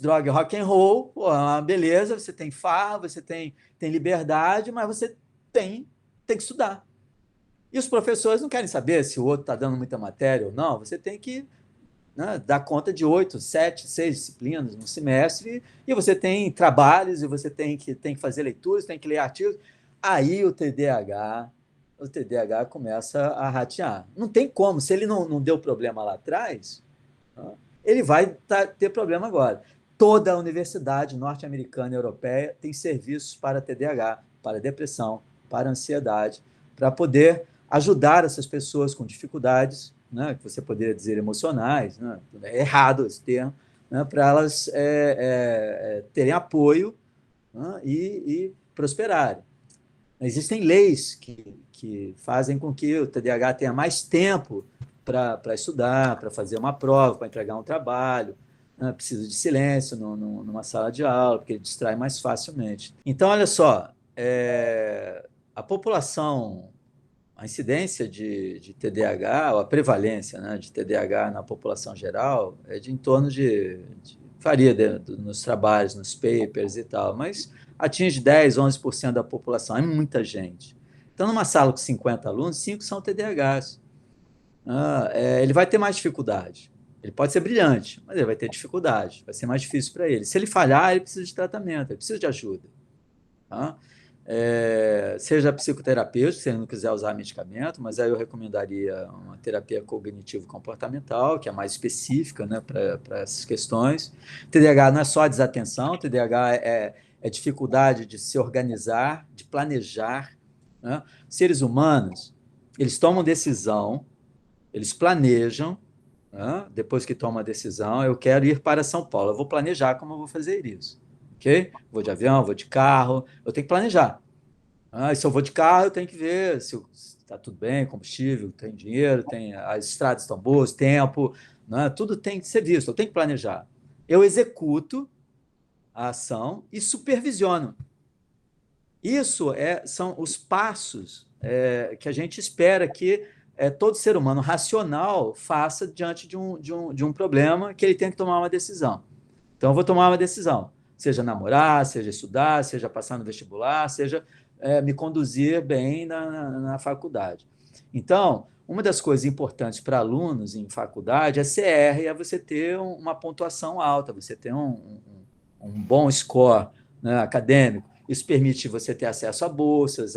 droga, rock and roll, pô, é uma beleza, você tem farra, você tem liberdade, mas você tem que estudar. E os professores não querem saber se o outro está dando muita matéria ou não, você tem que, né, dar conta de 8, 7, 6 disciplinas no semestre, e você tem trabalhos, e você tem que fazer leituras, tem que ler artigos. Aí o TDAH começa a ratear. Não tem como, se ele não deu problema lá atrás, ele vai ter problema agora. Toda a universidade norte-americana e europeia tem serviços para TDAH, para depressão, para ansiedade, para poder ajudar essas pessoas com dificuldades, né, que você poderia dizer emocionais, né, é errado esse termo, né, para elas terem apoio, né, e prosperarem. Existem leis que fazem com que o TDAH tenha mais tempo para estudar, para fazer uma prova, para entregar um trabalho, né, precisa de silêncio numa sala de aula, porque ele distrai mais facilmente. Então, olha só, a população, a incidência de TDAH, ou a prevalência, né, de TDAH na população geral é de em torno varia nos trabalhos, nos papers e tal, mas atinge 10, 11% da população, é muita gente. Então, numa sala com 50 alunos, 5 são TDAHs. Ele vai ter mais dificuldade. Ele pode ser brilhante, mas ele vai ter dificuldade, vai ser mais difícil para ele. Se ele falhar, ele precisa de tratamento, ele precisa de ajuda. Tá? Seja psicoterapêutico, se ele não quiser usar medicamento, mas aí eu recomendaria uma terapia cognitivo-comportamental, que é mais específica, né, para essas questões. TDAH não é só desatenção, TDAH é dificuldade de se organizar, de planejar, né? Seres humanos, eles tomam decisão, eles planejam, né? Depois que tomam a decisão, eu quero ir para São Paulo, eu vou planejar como eu vou fazer isso. Okay? Vou de avião, vou de carro, eu tenho que planejar. E se eu vou de carro, eu tenho que ver se está tudo bem, combustível, tem dinheiro, as estradas estão boas, tempo, né? Tudo tem que ser visto, eu tenho que planejar. Eu executo a ação e supervisiono. Isso são os passos que a gente espera que todo ser humano racional faça diante de um problema que ele tem que tomar uma decisão. Então, eu vou tomar uma decisão. Seja namorar, seja estudar, seja passar no vestibular, seja me conduzir bem na faculdade. Então, uma das coisas importantes para alunos em faculdade é CR, é você ter uma pontuação alta, você ter um bom score, né, acadêmico. Isso permite você ter acesso a bolsas,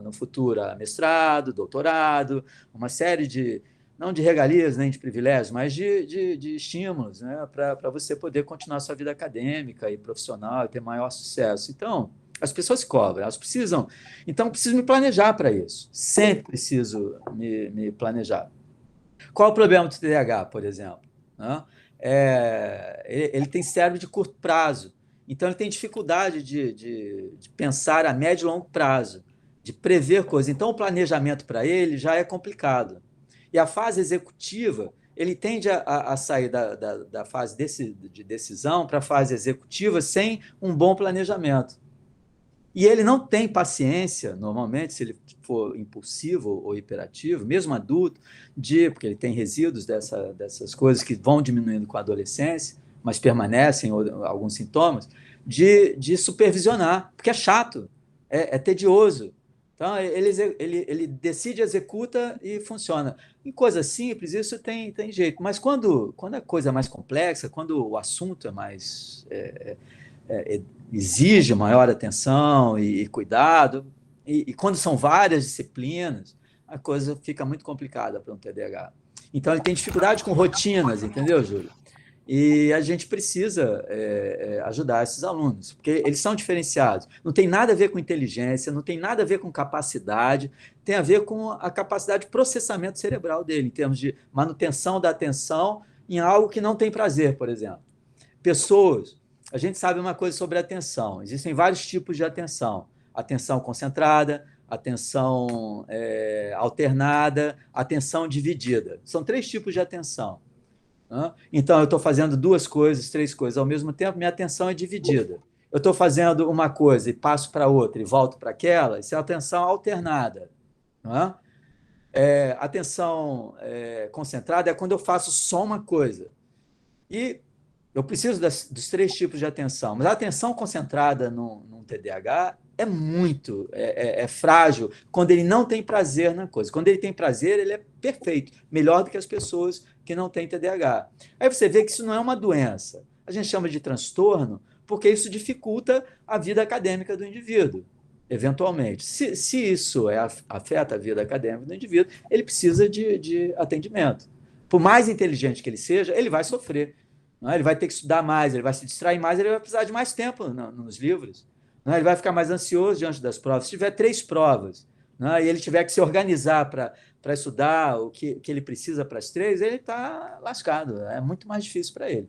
no futuro a mestrado, doutorado, uma série não de regalias nem de privilégios, mas de estímulos, né, para você poder continuar sua vida acadêmica e profissional e ter maior sucesso. Então, as pessoas cobram, elas precisam. Então, eu preciso me planejar para isso. Sempre preciso me planejar. Qual o problema do TDAH, por exemplo? Né? Ele tem cérebro de curto prazo. Então, ele tem dificuldade de pensar a médio e longo prazo, de prever coisas. Então, o planejamento para ele já é complicado. E a fase executiva, ele tende a sair da fase de decisão para a fase executiva sem um bom planejamento. E ele não tem paciência, normalmente, se ele for impulsivo ou hiperativo, mesmo adulto, porque ele tem resíduos dessas coisas que vão diminuindo com a adolescência, mas permanecem alguns sintomas, de supervisionar, porque é chato, é tedioso. Então, ele decide, executa e funciona. Em coisas simples, isso tem jeito. Mas quando a coisa é mais complexa, quando o assunto é mais... exige maior atenção e cuidado, e quando são várias disciplinas, a coisa fica muito complicada para um TDAH. Então, ele tem dificuldade com rotinas, entendeu, Júlio? E a gente precisa ajudar esses alunos, porque eles são diferenciados. Não tem nada a ver com inteligência, não tem nada a ver com capacidade, tem a ver com a capacidade de processamento cerebral dele, em termos de manutenção da atenção em algo que não tem prazer, por exemplo. A gente sabe uma coisa sobre a atenção. Existem vários tipos de atenção. Atenção concentrada, atenção alternada, atenção dividida. São 3 tipos de atenção. Né? Então, eu estou fazendo 2 coisas, 3 coisas ao mesmo tempo, minha atenção é dividida. Eu estou fazendo uma coisa e passo para outra e volto para aquela, isso é atenção alternada. Né? Atenção concentrada é quando eu faço só uma coisa. E eu preciso dos 3 tipos de atenção, mas a atenção concentrada num TDAH é muito frágil quando ele não tem prazer na coisa. Quando ele tem prazer, ele é perfeito, melhor do que as pessoas que não têm TDAH. Aí você vê que isso não é uma doença. A gente chama de transtorno porque isso dificulta a vida acadêmica do indivíduo, eventualmente. Se isso afeta a vida acadêmica do indivíduo, ele precisa de atendimento. Por mais inteligente que ele seja, ele vai sofrer. Não é? Ele vai ter que estudar mais, ele vai se distrair mais, ele vai precisar de mais tempo nos livros. Não é? Ele vai ficar mais ansioso diante das provas. Se tiver 3 provas, não é? E ele tiver que se organizar para estudar o que ele precisa para as 3, ele está lascado. É muito mais difícil para ele.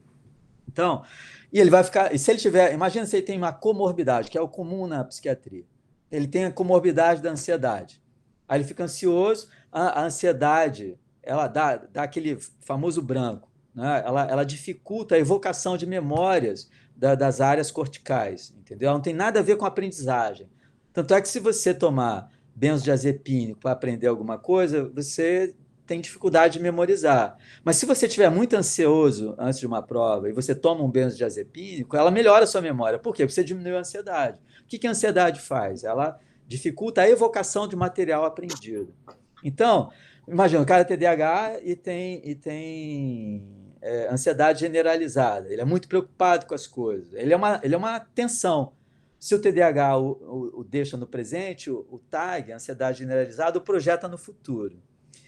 Então, e ele vai ficar... E se ele tiver... Imagina se ele tem uma comorbidade, que é o comum na psiquiatria. Ele tem a comorbidade da ansiedade. Aí ele fica ansioso, a ansiedade, ela dá aquele famoso branco. Né? Ela dificulta a evocação de memórias das áreas corticais, entendeu? Ela não tem nada a ver com aprendizagem. Tanto é que se você tomar benzodiazepínico para aprender alguma coisa, você tem dificuldade de memorizar. Mas se você estiver muito ansioso antes de uma prova e você toma um benzodiazepínico, ela melhora a sua memória. Por quê? Porque você diminuiu a ansiedade. O que a ansiedade faz? Ela dificulta a evocação de material aprendido. Então, imagina, o cara é TDAH e tem ansiedade generalizada. Ele é muito preocupado com as coisas. Ele é uma tensão. Se o TDAH o deixa no presente, o TAG, a ansiedade generalizada, o projeta no futuro.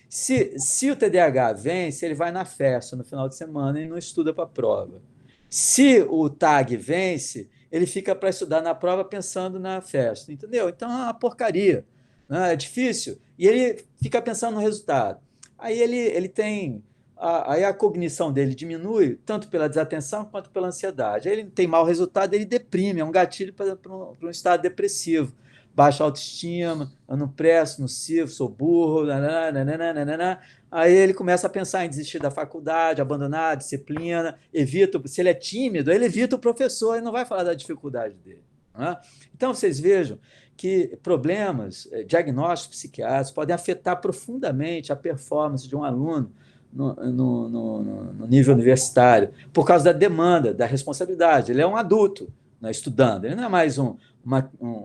Se o TDAH vence, ele vai na festa no final de semana e não estuda para a prova. Se o TAG vence, ele fica para estudar na prova pensando na festa, entendeu? Então é uma porcaria, né? É difícil. E ele fica pensando no resultado. Aí ele tem... Aí a cognição dele diminui, tanto pela desatenção quanto pela ansiedade. Aí ele tem mau resultado, ele deprime, é um gatilho para um estado depressivo. Baixa autoestima, eu não presto, não sirvo, sou burro, nananana. Aí ele começa a pensar em desistir da faculdade, abandonar a disciplina, se ele é tímido, ele evita o professor, ele não vai falar da dificuldade dele. Né? Então, vocês vejam que problemas, diagnósticos psiquiátricos podem afetar profundamente a performance de um aluno no nível universitário, por causa da demanda, da responsabilidade. Ele é um adulto, né, estudando, ele não é mais um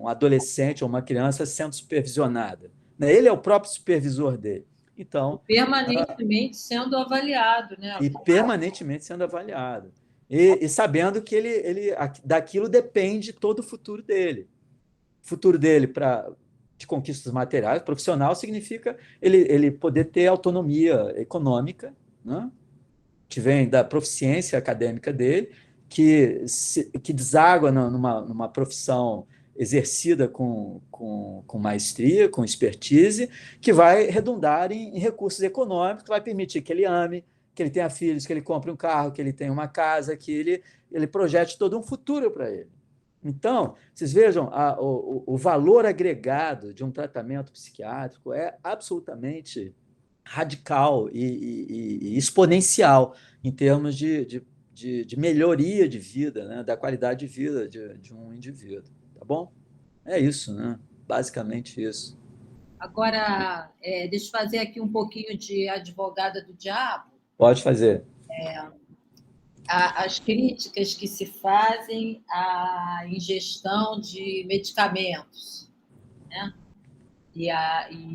adolescente ou uma criança sendo supervisionada. Né? Ele é o próprio supervisor dele. Então, permanentemente sendo avaliado. Né? E permanentemente sendo avaliado. E sabendo que daquilo depende todo o futuro dele. O futuro dele de conquistas materiais, profissional, significa ele poder ter autonomia econômica, né? Que vem da proficiência acadêmica dele, que deságua numa profissão exercida com maestria, com expertise, que vai redundar em recursos econômicos, que vai permitir que ele ame, que ele tenha filhos, que ele compre um carro, que ele tenha uma casa, que ele projete todo um futuro para ele. Então, vocês vejam, o valor agregado de um tratamento psiquiátrico é absolutamente radical e exponencial em termos de melhoria de vida, né? Da qualidade de vida de um indivíduo. Tá bom? É isso, né? Basicamente isso. Agora, deixa eu fazer aqui um pouquinho de advogada do diabo. Pode fazer. As críticas que se fazem à ingestão de medicamentos, né? E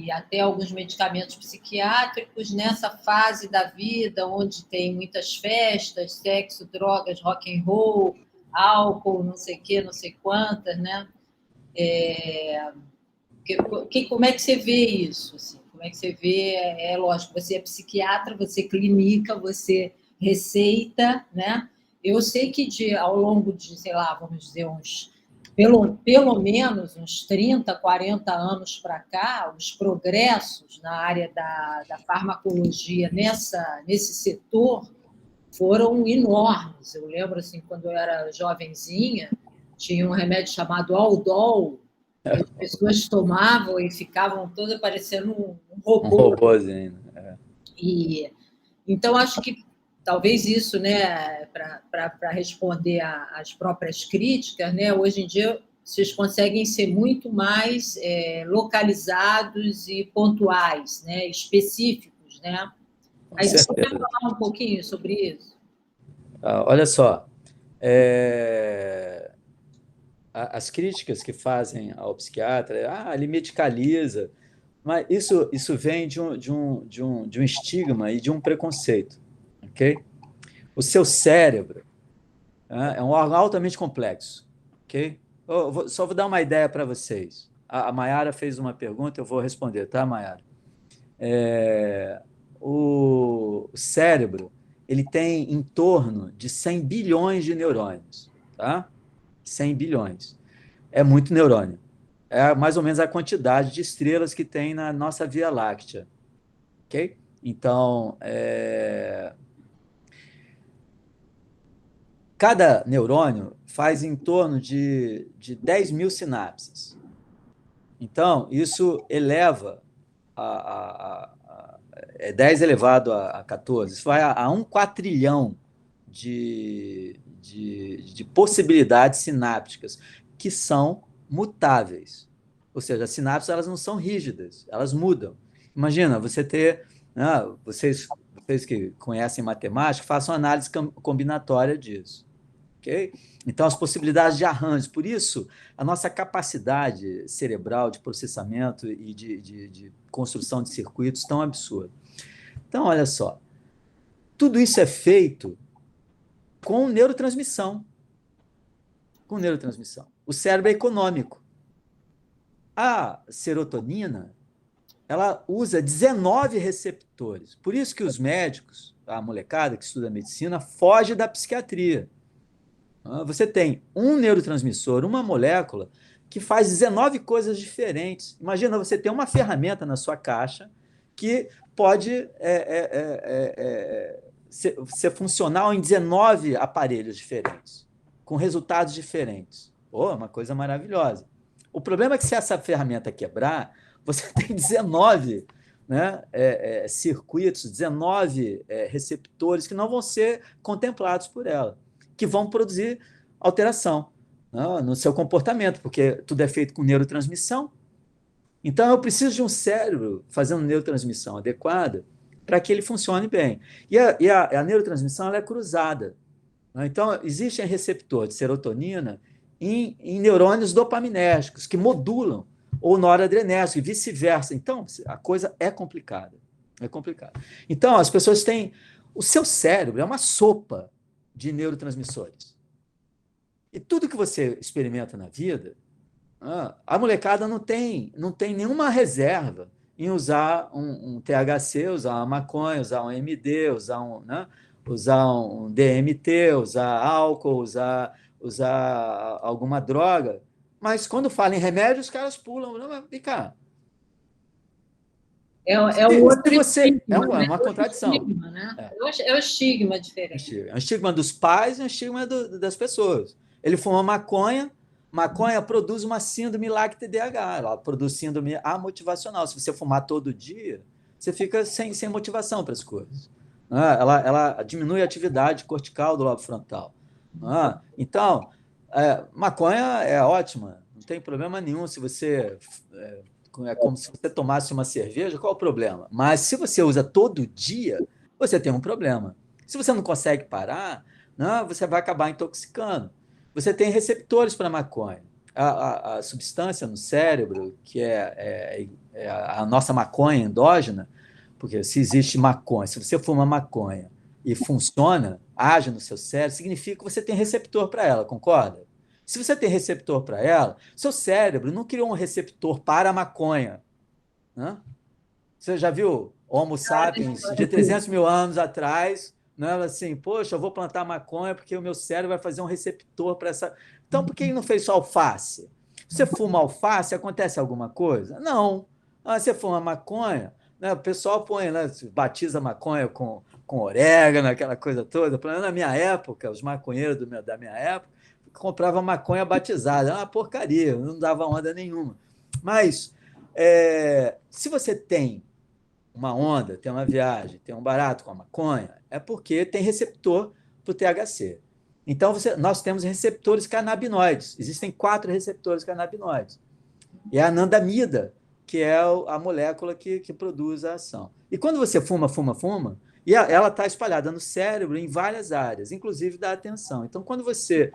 até alguns medicamentos psiquiátricos nessa fase da vida onde tem muitas festas, sexo, drogas, rock and roll, álcool, não sei o que, não sei quantas, né? Como é que você vê isso? Assim? Como é que você vê? Lógico, você é psiquiatra, você clinica, você receita, né? Eu sei que ao longo de, sei lá, vamos dizer, pelo menos uns 30, 40 anos para cá, os progressos na área da farmacologia nesse setor foram enormes. Eu lembro, assim, quando eu era jovenzinha, tinha um remédio chamado Aldol, As pessoas tomavam e ficavam todas parecendo um Um robô. robôzinho. E, então, acho que talvez isso, né, para responder às próprias críticas, né, hoje em dia vocês conseguem ser muito mais localizados e pontuais, né, específicos, né? Aí você quer falar um pouquinho sobre isso? Olha só, as críticas que fazem ao psiquiatra, ele medicaliza, mas isso vem de um estigma e de um preconceito, ok? O seu cérebro é um órgão altamente complexo, ok? Só vou dar uma ideia para vocês. A Mayara fez uma pergunta, eu vou responder, tá, Mayara? O cérebro, ele tem em torno de 100 bilhões de neurônios, tá? 100 bilhões. É muito neurônio. É mais ou menos a quantidade de estrelas que tem na nossa Via Láctea, ok? Então, cada neurônio faz em torno de 10 mil sinapses. Então, isso eleva é 10 elevado a 14. Isso vai a 1 quatrilhão de possibilidades sinápticas que são mutáveis. Ou seja, as sinapses elas não são rígidas, elas mudam. Imagina, você ter... vocês que conhecem matemática, façam análise combinatória disso. Okay? Então, as possibilidades de arranjo. Por isso, a nossa capacidade cerebral de processamento e de construção de circuitos tão absurda. Então, olha só. Tudo isso é feito com neurotransmissão. Com neurotransmissão. O cérebro é econômico. A serotonina, ela usa 19 receptores. Por isso que os médicos, a molecada que estuda medicina, foge da psiquiatria. Você tem um neurotransmissor, uma molécula, que faz 19 coisas diferentes. Imagina você ter uma ferramenta na sua caixa que pode ser funcional em 19 aparelhos diferentes, com resultados diferentes. Uma coisa maravilhosa. O problema é que se essa ferramenta quebrar, você tem 19 circuitos, 19 receptores que não vão ser contemplados por ela, que vão produzir alteração no seu comportamento, porque tudo é feito com neurotransmissão. Então, eu preciso de um cérebro fazendo neurotransmissão adequada para que ele funcione bem. E a neurotransmissão ela é cruzada. Então, existe um receptor de serotonina em neurônios dopaminérgicos, que modulam, ou noradrenérgicos, e vice-versa. Então, a coisa é complicada. É complicado. Então, as pessoas têm... O seu cérebro é uma sopa de neurotransmissores. E tudo que você experimenta na vida, a molecada não tem nenhuma reserva em usar um THC, usar uma maconha, usar um MD, usar um DMT, usar álcool, usar alguma droga. Mas quando fala em remédio, os caras pulam. Não, vem cá. É o outro estigma, é uma contradição. Estigma, né? É o estigma diferente. É um estigma dos pais e um estigma das pessoas. Ele fuma maconha produz uma síndrome LAC-TDAH, ela produz síndrome amotivacional. Se você fumar todo dia, você fica sem motivação para as coisas. Ela diminui a atividade cortical do lobo frontal. Então, maconha é ótima, não tem problema nenhum se você... É como se você tomasse uma cerveja, qual o problema? Mas se você usa todo dia, você tem um problema. Se você não consegue parar, você vai acabar intoxicando. Você tem receptores para maconha. A substância no cérebro, que é a nossa maconha endógena, porque se existe maconha, se você fuma maconha e funciona, age no seu cérebro, significa que você tem receptor para ela, concorda? Se você tem receptor para ela, seu cérebro não criou um receptor para a maconha. Você já viu Homo sapiens de 300 mil anos atrás, assim, poxa, eu vou plantar maconha porque o meu cérebro vai fazer um receptor para essa... Então, por que ele não fez só alface? Você fuma alface, acontece alguma coisa? Não. Você fuma maconha, o pessoal põe, batiza maconha com orégano, aquela coisa toda. Na minha época, os maconheiros da minha época, comprava maconha batizada, era uma porcaria, não dava onda nenhuma. Mas, se você tem uma onda, tem uma viagem, tem um barato com a maconha, é porque tem receptor para o THC. Então, nós temos receptores canabinoides. Existem 4 receptores canabinoides. E é a anandamida, que é a molécula que produz a ação. E quando você fuma, e ela está espalhada no cérebro em várias áreas, inclusive da atenção. Então, quando você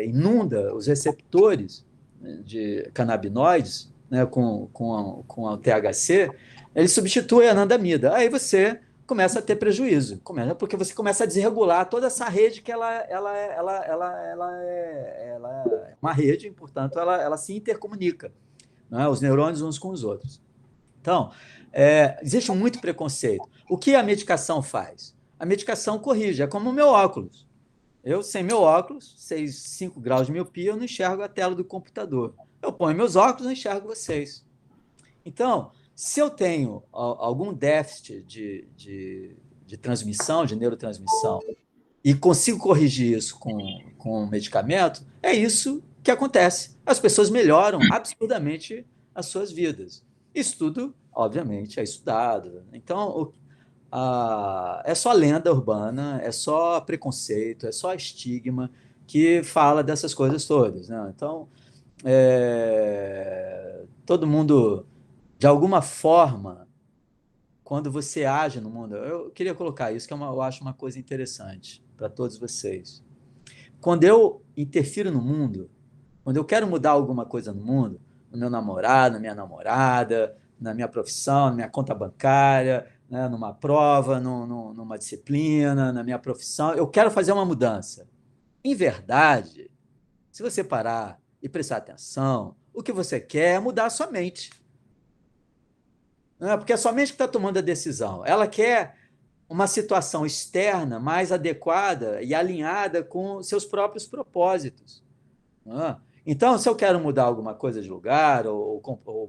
inunda os receptores de canabinoides, né, com o THC, ele substitui a anandamida. Aí você começa a ter prejuízo, porque você começa a desregular toda essa rede que ela é uma rede, portanto, ela se intercomunica, né, os neurônios uns com os outros. Então, existe muito preconceito. O que a medicação faz? A medicação corrige, é como o meu óculos. Eu, sem meu óculos, 5 graus de miopia, eu não enxergo a tela do computador. Eu ponho meus óculos e não enxergo vocês. Então, se eu tenho algum déficit de transmissão, de neurotransmissão, e consigo corrigir isso com medicamento, é isso que acontece. As pessoas melhoram absurdamente as suas vidas. Isso tudo, obviamente, é estudado. Então, é só lenda urbana, é só preconceito, é só estigma que fala dessas coisas todas, né? Então, todo mundo, de alguma forma, quando você age no mundo, eu queria colocar isso, que eu acho uma coisa interessante para todos vocês. Quando eu interfiro no mundo, quando eu quero mudar alguma coisa no mundo, no meu namorado, na minha namorada, na minha profissão, na minha conta bancária, né, numa prova, numa disciplina, na minha profissão, eu quero fazer uma mudança. Em verdade, se você parar e prestar atenção, o que você quer é mudar a sua mente. Não é? Porque é sua mente que está tomando a decisão. Ela quer uma situação externa mais adequada e alinhada com seus próprios propósitos. Não é? Então, se eu quero mudar alguma coisa de lugar ou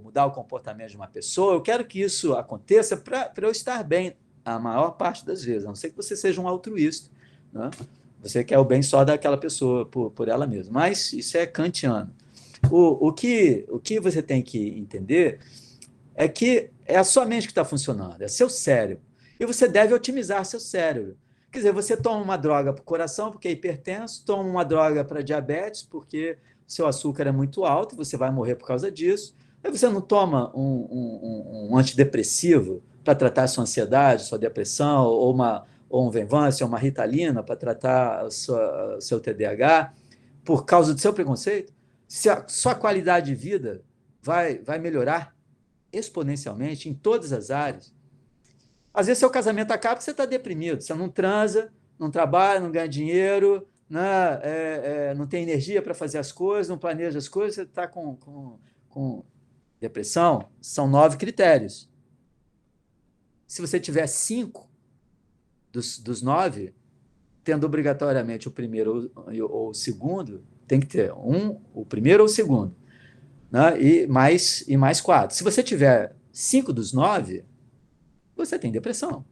mudar o comportamento de uma pessoa, eu quero que isso aconteça para eu estar bem a maior parte das vezes, a não ser que você seja um altruísta, né? Você quer o bem só daquela pessoa por ela mesma. Mas isso é kantiano. O que você tem que entender é que é a sua mente que está funcionando, é seu cérebro. E você deve otimizar seu cérebro. Quer dizer, você toma uma droga para o coração, porque é hipertenso, toma uma droga para diabetes, porque seu açúcar é muito alto, você vai morrer por causa disso. Aí você não toma um antidepressivo para tratar a sua ansiedade, sua depressão, ou um Venvance, ou uma Ritalina para tratar seu TDAH, por causa do seu preconceito. Se a sua qualidade de vida vai melhorar exponencialmente em todas as áreas. Às vezes seu casamento acaba porque você está deprimido, você não transa, não trabalha, não ganha dinheiro, né? Não tem energia para fazer as coisas, não planeja as coisas, você está com depressão. São 9 critérios. Se você tiver 5 dos 9, tendo obrigatoriamente o primeiro ou o segundo, tem que ter o primeiro ou o segundo, né? E mais 4. Se você tiver 5 dos 9, você tem depressão.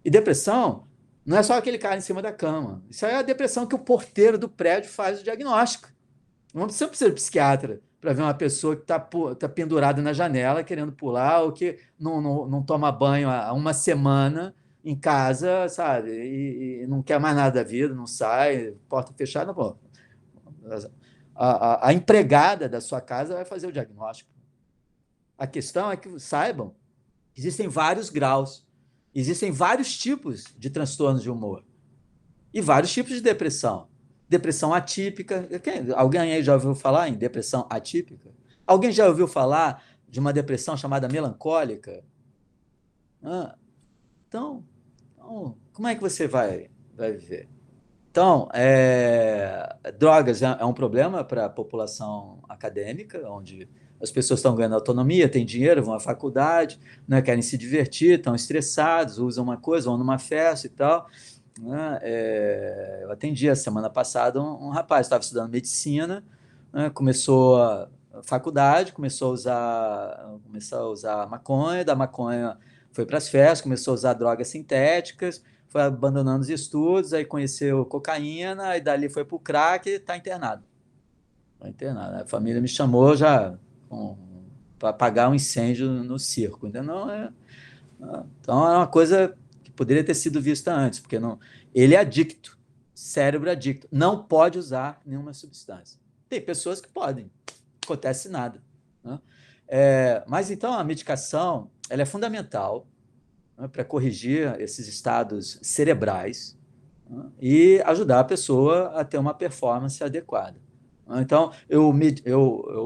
E depressão não é só aquele cara em cima da cama. Isso é a depressão que o porteiro do prédio faz o diagnóstico. Não precisa de psiquiatra para ver uma pessoa que está pendurada na janela querendo pular ou que não toma banho há uma semana em casa, sabe? E não quer mais nada da vida, não sai, porta fechada. Pô. A empregada da sua casa vai fazer o diagnóstico. A questão é que saibam que existem vários graus, existem vários tipos de transtornos de humor e vários tipos de depressão. Depressão atípica. Alguém aí já ouviu falar em depressão atípica? Alguém já ouviu falar de uma depressão chamada melancólica? Então, como é que você vai viver? Então, drogas é um problema para a população acadêmica, onde as pessoas estão ganhando autonomia, têm dinheiro, vão à faculdade, né, querem se divertir, estão estressados, usam uma coisa, vão numa festa e tal. Né? Eu atendi a semana passada um rapaz, estava estudando medicina, né, começou a faculdade, começou a usar maconha, da maconha foi para as festas, começou a usar drogas sintéticas, foi abandonando os estudos, aí conheceu cocaína, aí dali foi para o crack e está internado. Está internado. A família me chamou já para apagar um incêndio no circo. Então, então, é uma coisa que poderia ter sido vista antes, porque não, ele é adicto, cérebro adicto, não pode usar nenhuma substância. Tem pessoas que podem, não acontece nada, né? Mas então a medicação ela é fundamental, né, para corrigir esses estados cerebrais, né, e ajudar a pessoa a ter uma performance adequada. Então, eu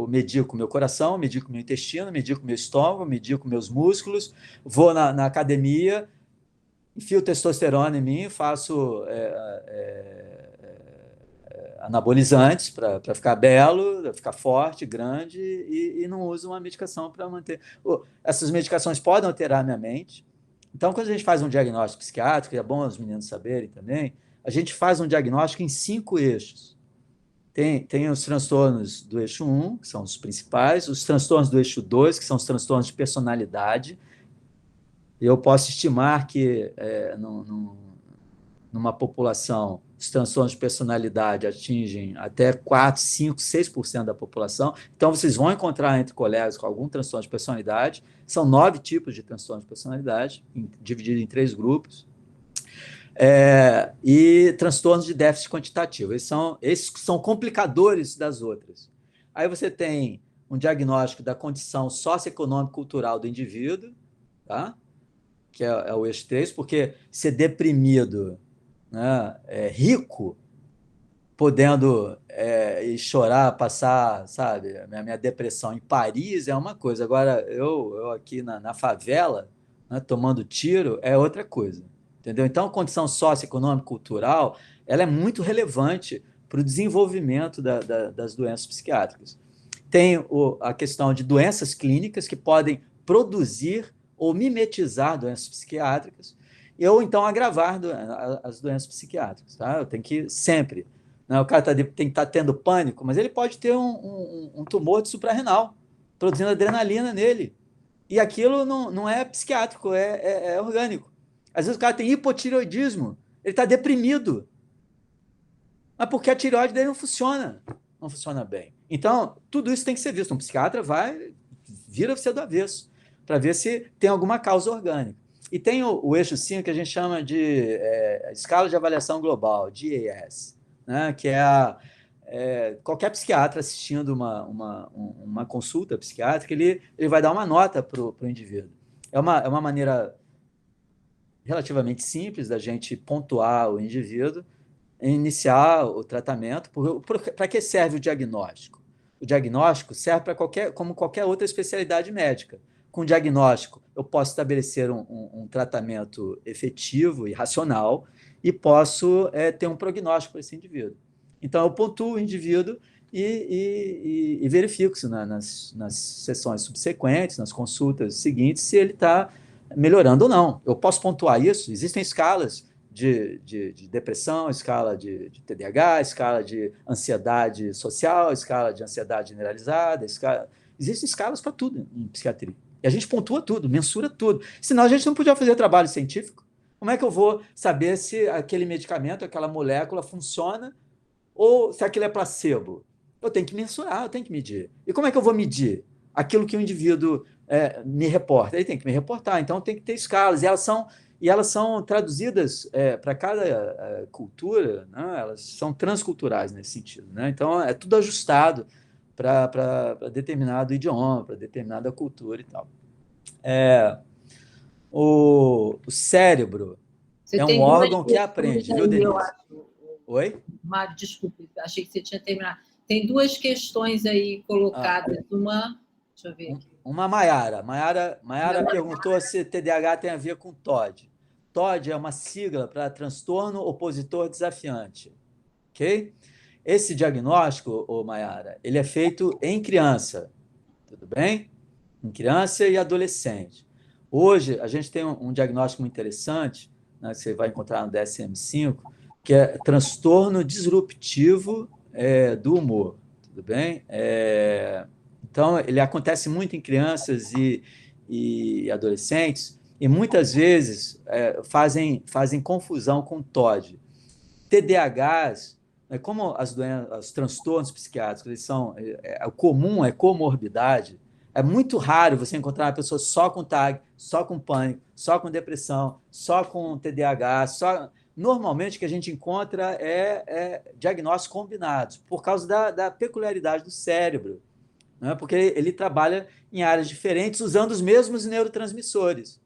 medico meu coração, medico meu intestino, medico meu estômago, medico meus músculos, vou na academia, enfio testosterona em mim, faço anabolizantes para ficar belo, ficar forte, grande, e não uso uma medicação para manter. Essas medicações podem alterar a minha mente. Então, quando a gente faz um diagnóstico psiquiátrico, e é bom os meninos saberem também, a gente faz um diagnóstico em 5 eixos. Tem os transtornos do eixo 1, que são os principais, os transtornos do eixo 2, que são os transtornos de personalidade. Eu posso estimar que numa população, os transtornos de personalidade atingem até 4, 5, 6% da população. Então, vocês vão encontrar entre colegas com algum transtorno de personalidade. São 9 tipos de transtorno de personalidade, dividido em 3 grupos. E transtornos de déficit quantitativo. Esses são complicadores das outras. Aí você tem um diagnóstico da condição socioeconômico-cultural do indivíduo, tá? Que é o eixo 3, porque ser deprimido, né, rico, podendo ir chorar, passar, sabe, a minha depressão em Paris é uma coisa. Agora, eu aqui na favela, né, tomando tiro, é outra coisa. Entendeu? Então, a condição socioeconômico-cultural ela é muito relevante para o desenvolvimento das doenças psiquiátricas. Tem a questão de doenças clínicas que podem produzir ou mimetizar doenças psiquiátricas, ou então agravar as doenças psiquiátricas. Tá? Eu tenho que sempre... Né, o cara tem que estar tendo pânico, mas ele pode ter um tumor de suprarrenal, produzindo adrenalina nele. E aquilo não é psiquiátrico, é orgânico. Às vezes o cara tem hipotireoidismo, ele está deprimido. Mas porque a tireoide dele não funciona bem. Então, tudo isso tem que ser visto. Um psiquiatra vira você do avesso, para ver se tem alguma causa orgânica. E tem o eixo 5 que a gente chama de escala de avaliação global, GAS, né? Que qualquer psiquiatra assistindo uma consulta psiquiátrica, ele vai dar uma nota para o indivíduo. É uma maneira relativamente simples da gente pontuar o indivíduo, iniciar o tratamento. Para que serve o diagnóstico? O diagnóstico serve como qualquer outra especialidade médica. Com o diagnóstico, eu posso estabelecer um tratamento efetivo e racional e posso ter um prognóstico para esse indivíduo. Então, eu pontuo o indivíduo e verifico se nas sessões subsequentes, nas consultas seguintes, se ele está melhorando ou não. Eu posso pontuar isso. Existem escalas de depressão, escala de TDAH, escala de ansiedade social, escala de ansiedade generalizada, existem escalas para tudo em psiquiatria. E a gente pontua tudo, mensura tudo. Senão a gente não podia fazer trabalho científico. Como é que eu vou saber se aquele medicamento, aquela molécula funciona ou se aquilo é placebo? Eu tenho que mensurar, eu tenho que medir. E como é que eu vou medir aquilo que o indivíduo me reporta? Ele tem que me reportar, então tem que ter escalas. E elas são traduzidas para cada cultura, né? Elas são transculturais nesse sentido. Né? Então, é tudo ajustado para determinado idioma, para determinada cultura e tal. O cérebro é um órgão que aprende, viu, Denise? Oi? Mário, desculpe, achei que você tinha terminado. Tem 2 questões aí colocadas. Uma, deixa eu ver aqui. Uma Maiara. Maiara perguntou se TDAH tem a ver com TOD. TOD é uma sigla para transtorno opositor desafiante. Ok? Esse diagnóstico, Maiara, ele é feito em criança. Tudo bem? Em criança e adolescente. Hoje, a gente tem um diagnóstico muito interessante, né, que você vai encontrar no DSM-5, que é transtorno disruptivo do humor. Tudo bem? Então, ele acontece muito em crianças e adolescentes, e muitas vezes fazem confusão com TOD. TDAHs, como os transtornos psiquiátricos, eles são, o comum é comorbidade. É muito raro você encontrar uma pessoa só com TAG, só com pânico, só com depressão, só com TDAH. Normalmente, o que a gente encontra é diagnósticos combinados, por causa da peculiaridade do cérebro, né? Porque ele trabalha em áreas diferentes, usando os mesmos neurotransmissores.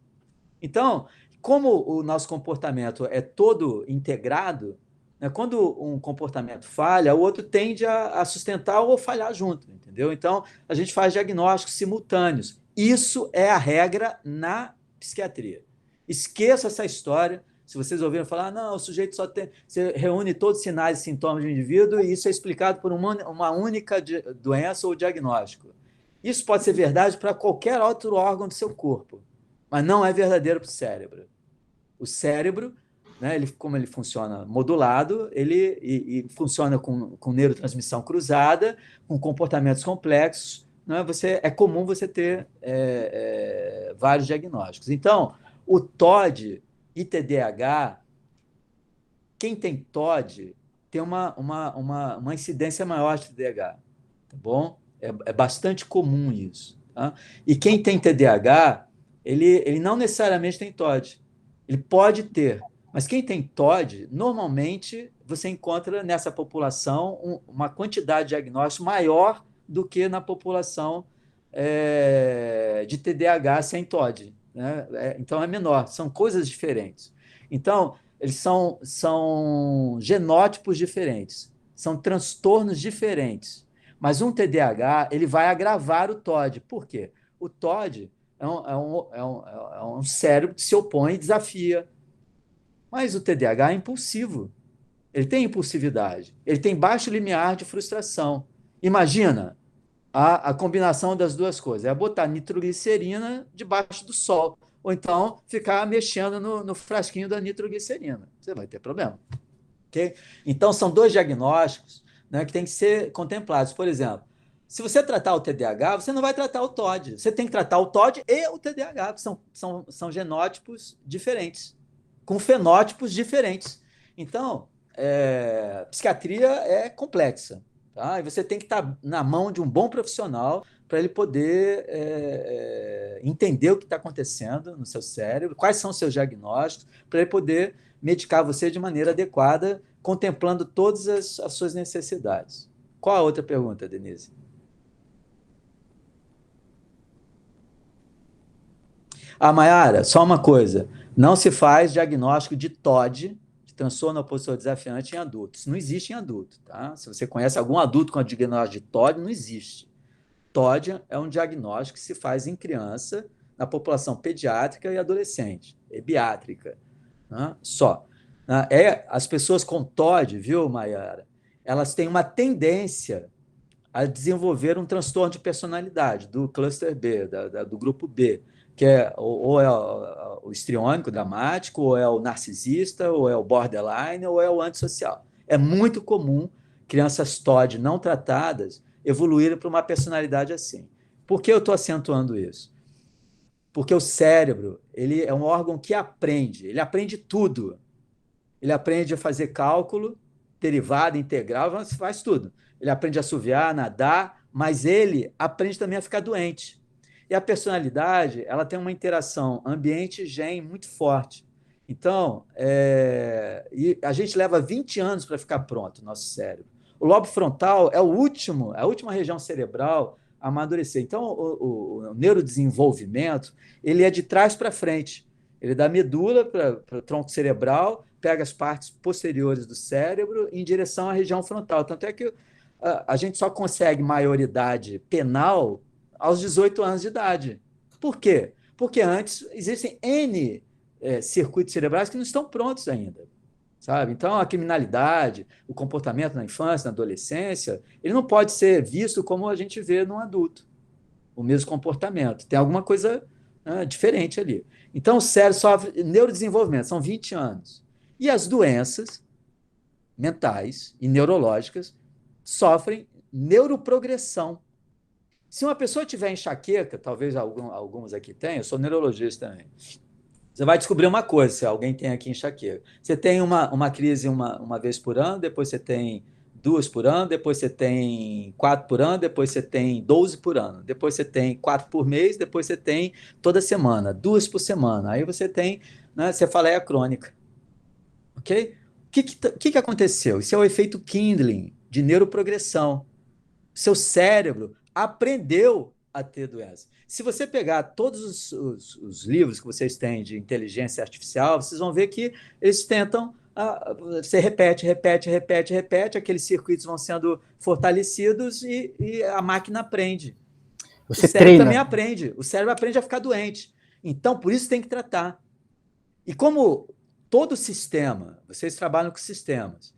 Então, como o nosso comportamento é todo integrado, né, quando um comportamento falha, o outro tende a sustentar ou falhar junto, entendeu? Então, a gente faz diagnósticos simultâneos. Isso é a regra na psiquiatria. Esqueça essa história. Se vocês ouviram falar, não, o sujeito só tem... Você reúne todos os sinais e sintomas do indivíduo e isso é explicado por uma única doença ou diagnóstico. Isso pode ser verdade para qualquer outro órgão do seu corpo, mas não é verdadeiro para o cérebro. O cérebro, né, como ele funciona modulado, ele funciona com neurotransmissão cruzada, com comportamentos complexos, né, é comum você ter vários diagnósticos. Então, o TOD e TDAH, quem tem TOD tem uma incidência maior de TDAH, tá bom? É bastante comum isso. Tá? E quem tem TDAH, ele não necessariamente tem TOD. Ele pode ter, mas quem tem TOD, normalmente você encontra nessa população uma quantidade de diagnóstico maior do que na população de TDAH sem TOD. Né? Então é menor, são coisas diferentes. Então, eles são genótipos diferentes, são transtornos diferentes. Mas um TDAH ele vai agravar o TOD. Por quê? O TOD é um cérebro que se opõe e desafia. Mas o TDAH é impulsivo. Ele tem impulsividade. Ele tem baixo limiar de frustração. Imagina a combinação das duas coisas. É botar nitroglicerina debaixo do sol. Ou então ficar mexendo no frasquinho da nitroglicerina. Você vai ter problema. Okay? Então, são dois diagnósticos, né, que têm que ser contemplados. Por exemplo, se você tratar o TDAH, você não vai tratar o TOD. Você tem que tratar o TOD e o TDAH, que são genótipos diferentes, com fenótipos diferentes. Então, psiquiatria é complexa. Tá? E você tem que estar na mão de um bom profissional para ele poder entender o que está acontecendo no seu cérebro, quais são os seus diagnósticos, para ele poder medicar você de maneira adequada, contemplando todas as suas necessidades. Qual a outra pergunta, Denise? Mayara, só uma coisa. Não se faz diagnóstico de TOD, de transtorno opositor desafiante, em adultos. Não existe em adulto. Tá? Se você conhece algum adulto com diagnóstico de TOD, não existe. TOD é um diagnóstico que se faz em criança, na população pediátrica e adolescente, biátrica. Né? Só. As pessoas com TOD, viu, Mayara? Elas têm uma tendência a desenvolver um transtorno de personalidade do cluster B, do grupo B, que ou é o histriônico, dramático, ou é o narcisista, ou é o borderline, ou é o antissocial. É muito comum crianças TOD não tratadas evoluírem para uma personalidade assim. Por que eu estou acentuando isso? Porque o cérebro ele é um órgão que ele aprende tudo. Ele aprende a fazer cálculo, derivada, integral, faz tudo. Ele aprende a assoviar, nadar, mas ele aprende também a ficar doente. E a personalidade, ela tem uma interação ambiente-gene muito forte. Então, e a gente leva 20 anos para ficar pronto, o nosso cérebro. O lobo frontal é a última região cerebral a amadurecer. Então, o neurodesenvolvimento, ele é de trás para frente. Ele é da medula para o tronco cerebral, pega as partes posteriores do cérebro em direção à região frontal. Tanto é que a gente só consegue maioridade penal aos 18 anos de idade. Por quê? Porque antes existem N circuitos cerebrais que não estão prontos ainda. Sabe? Então, a criminalidade, o comportamento na infância, na adolescência, ele não pode ser visto como a gente vê num adulto. O mesmo comportamento. Tem alguma coisa diferente ali. Então, o cérebro sofre neurodesenvolvimento, são 20 anos. E as doenças mentais e neurológicas sofrem neuroprogressão. Se uma pessoa tiver enxaqueca, talvez alguns aqui tenham, eu sou neurologista também, Você vai descobrir uma coisa, se alguém tem aqui enxaqueca. Você tem uma crise uma vez por ano, depois você tem 2 por ano, depois você tem 4 por ano, depois você tem 12 por ano, depois você tem 4 por mês, depois você tem toda semana, 2 por semana. Aí você tem, né, cefaleia crônica. Ok? O que aconteceu? Isso é o efeito Kindling, de neuroprogressão. Seu cérebro aprendeu a ter doença. Se você pegar todos os livros que vocês têm de inteligência artificial, vocês vão ver que eles tentam. Você repete, repete, repete, repete, aqueles circuitos vão sendo fortalecidos e a máquina aprende. Você o cérebro treina. também aprende. O cérebro aprende a ficar doente. Então, por isso tem que tratar. E como todo sistema, vocês trabalham com sistemas,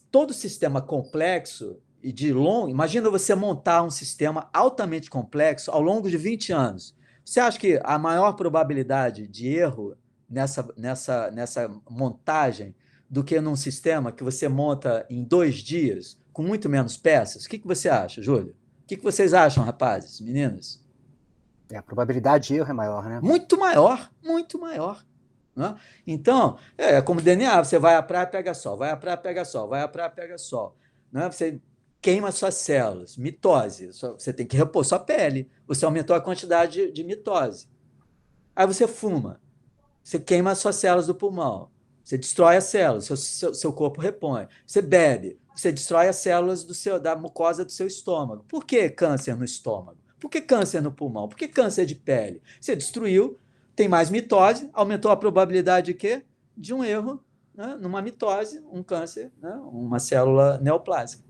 todo sistema complexo e de longo, imagina você montar um sistema altamente complexo ao longo de 20 anos. Você acha que a maior probabilidade de erro nessa montagem do que num sistema que você monta em 2 dias, com muito menos peças? O que você acha, Júlio? O que vocês acham, rapazes, meninas? A probabilidade de erro é maior, né? Muito maior, muito maior. Né? Então, é como DNA, você vai à praia, pega sol, vai à praia, pega sol, vai à praia, pega sol. Né? Você queima suas células, mitose, você tem que repor sua pele, você aumentou a quantidade de mitose. Aí você fuma, você queima as suas células do pulmão, você destrói as células, seu corpo repõe. Você bebe, você destrói as células da mucosa do seu estômago. Por que câncer no estômago? Por que câncer no pulmão? Por que câncer de pele? Você destruiu, tem mais mitose, aumentou a probabilidade de quê? De um erro, né? Numa mitose, um câncer, né? Uma célula neoplásica.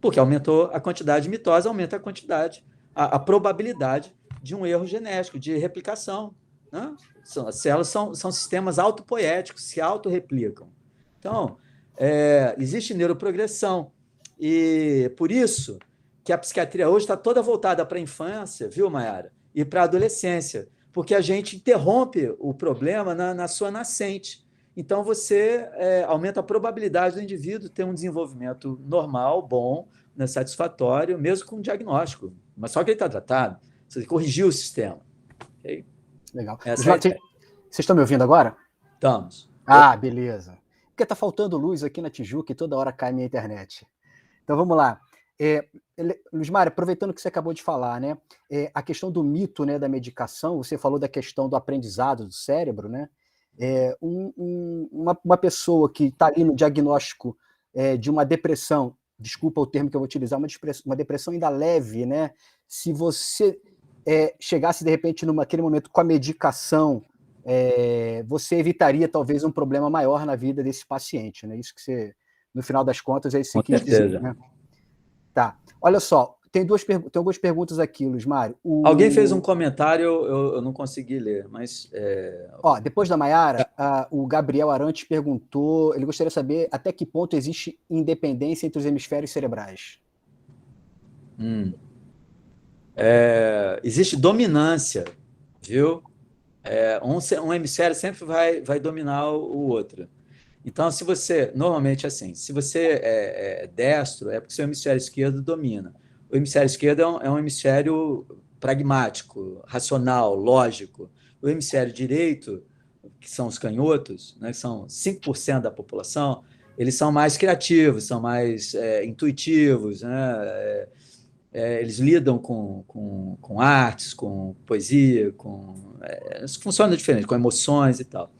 Porque aumentou a quantidade de mitose, aumenta a quantidade, a probabilidade de um erro genético, de replicação. Né? As células são sistemas autopoéticos, se autorreplicam. Então, existe neuroprogressão. E por isso que a psiquiatria hoje está toda voltada para a infância, viu, Mayara? E para a adolescência, porque a gente interrompe o problema na sua nascente. Então, você aumenta a probabilidade do indivíduo ter um desenvolvimento normal, bom, né, satisfatório, mesmo com diagnóstico. Mas só que ele está tratado. Você corrigiu o sistema. Okay? Legal. Vocês estão me ouvindo agora? Estamos. Beleza. Porque está faltando luz aqui na Tijuca e toda hora cai minha internet. Então, vamos lá. Luiz Mário, aproveitando que você acabou de falar, né, a questão do mito, né, da medicação, você falou da questão do aprendizado do cérebro, né? Uma pessoa que está ali no diagnóstico de uma depressão, desculpa o termo que eu vou utilizar, uma depressão ainda leve, né? Se você chegasse, de repente, naquele momento com a medicação, você evitaria, talvez, um problema maior na vida desse paciente, né? Isso que você, no final das contas, é isso que você quis dizer, né? Tá. Olha só, tem algumas perguntas aqui, Luiz Mário. Alguém fez um comentário, eu não consegui ler, mas... Depois da Mayara, o Gabriel Arantes perguntou, ele gostaria de saber até que ponto existe independência entre os hemisférios cerebrais. Existe dominância, viu? Um hemisfério sempre vai dominar o outro. Então, se você, normalmente assim, se você é destro, é porque seu hemisfério esquerdo domina. O hemisfério esquerdo é um hemisfério pragmático, racional, lógico. O hemisfério direito, que são os canhotos, né, que são 5% da população, eles são mais criativos, são mais intuitivos, né? Eles lidam com artes, com poesia, funciona diferente, com emoções e tal.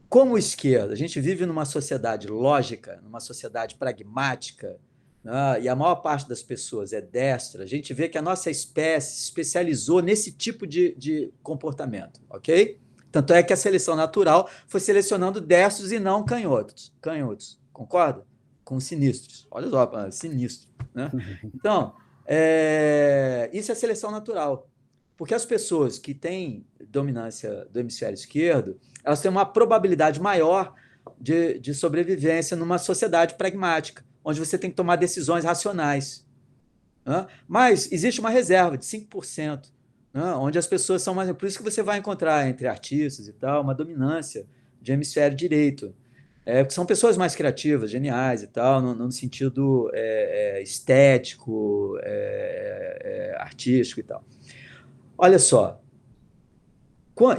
Como esquerda, a gente vive numa sociedade lógica, numa sociedade pragmática, né, e a maior parte das pessoas é destra, a gente vê que a nossa espécie se especializou nesse tipo de comportamento, ok? Tanto é que a seleção natural foi selecionando destros e não canhotos, concorda? Com sinistros. Olha só, sinistro. Né? Então, isso é seleção natural. Porque as pessoas que têm dominância do hemisfério esquerdo, elas têm uma probabilidade maior de sobrevivência numa sociedade pragmática, onde você tem que tomar decisões racionais. Né? Mas existe uma reserva de 5%, né? Onde as pessoas são mais... Por isso que você vai encontrar entre artistas e tal uma dominância de hemisfério direito. Porque são pessoas mais criativas, geniais e tal, no sentido estético, artístico e tal. Olha só,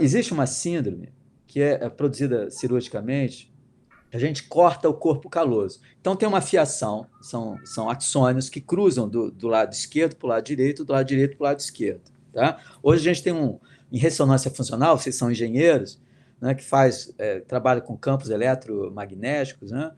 Existe uma síndrome que é produzida cirurgicamente, a gente corta o corpo caloso. Então, tem uma fiação, são axônios que cruzam do lado esquerdo para o lado direito, do lado direito para o lado esquerdo. Tá? Hoje, a gente tem em ressonância funcional, vocês são engenheiros, né, que trabalha com campos eletromagnéticos, né?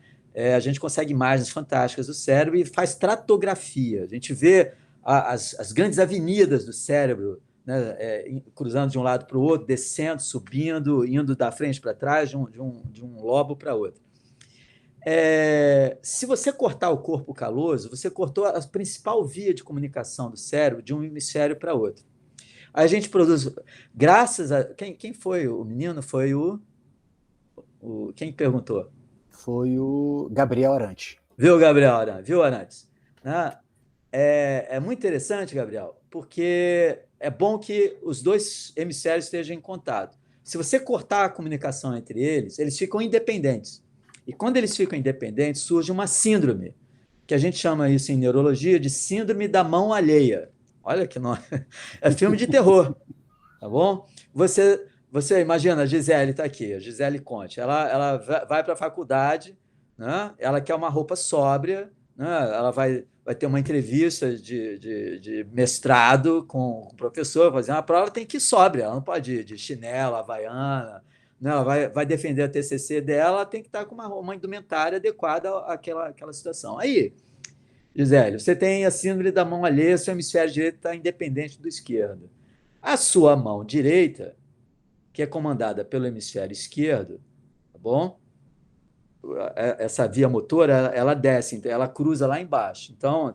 A gente consegue imagens fantásticas do cérebro e faz tratografia. A gente vê as grandes avenidas do cérebro, né, cruzando de um lado para o outro, descendo, subindo, indo da frente para trás, de um lobo para outro. Se você cortar o corpo caloso, você cortou a principal via de comunicação do cérebro de um hemisfério para outro. Aí a gente produz, graças a... Quem foi o menino? Foi quem perguntou? Foi o Gabriel Arantes. Viu, Gabriel Arantes? Viu, Arantes? É muito interessante, Gabriel, porque é bom que os dois hemisférios estejam em contato. Se você cortar a comunicação entre eles, eles ficam independentes. E quando eles ficam independentes, surge uma síndrome, que a gente chama isso em neurologia de síndrome da mão alheia. Olha que nome. É filme de terror, tá bom? Você imagina, a Gisele está aqui, a Gisele Conte. Ela vai para a faculdade, né? Ela quer uma roupa sóbria, né? Ela vai ter uma entrevista de mestrado com o professor, fazer uma prova, tem que ir sóbria, ela não pode ir de chinela, havaiana, né? Ela vai defender a TCC dela, tem que estar com uma indumentária adequada àquela situação. Aí, Gisele, você tem a síndrome da mão alheia, seu hemisfério direito está independente do esquerdo. A sua mão direita, que é comandada pelo hemisfério esquerdo, tá bom? Essa via motora, ela desce, então ela cruza lá embaixo. Então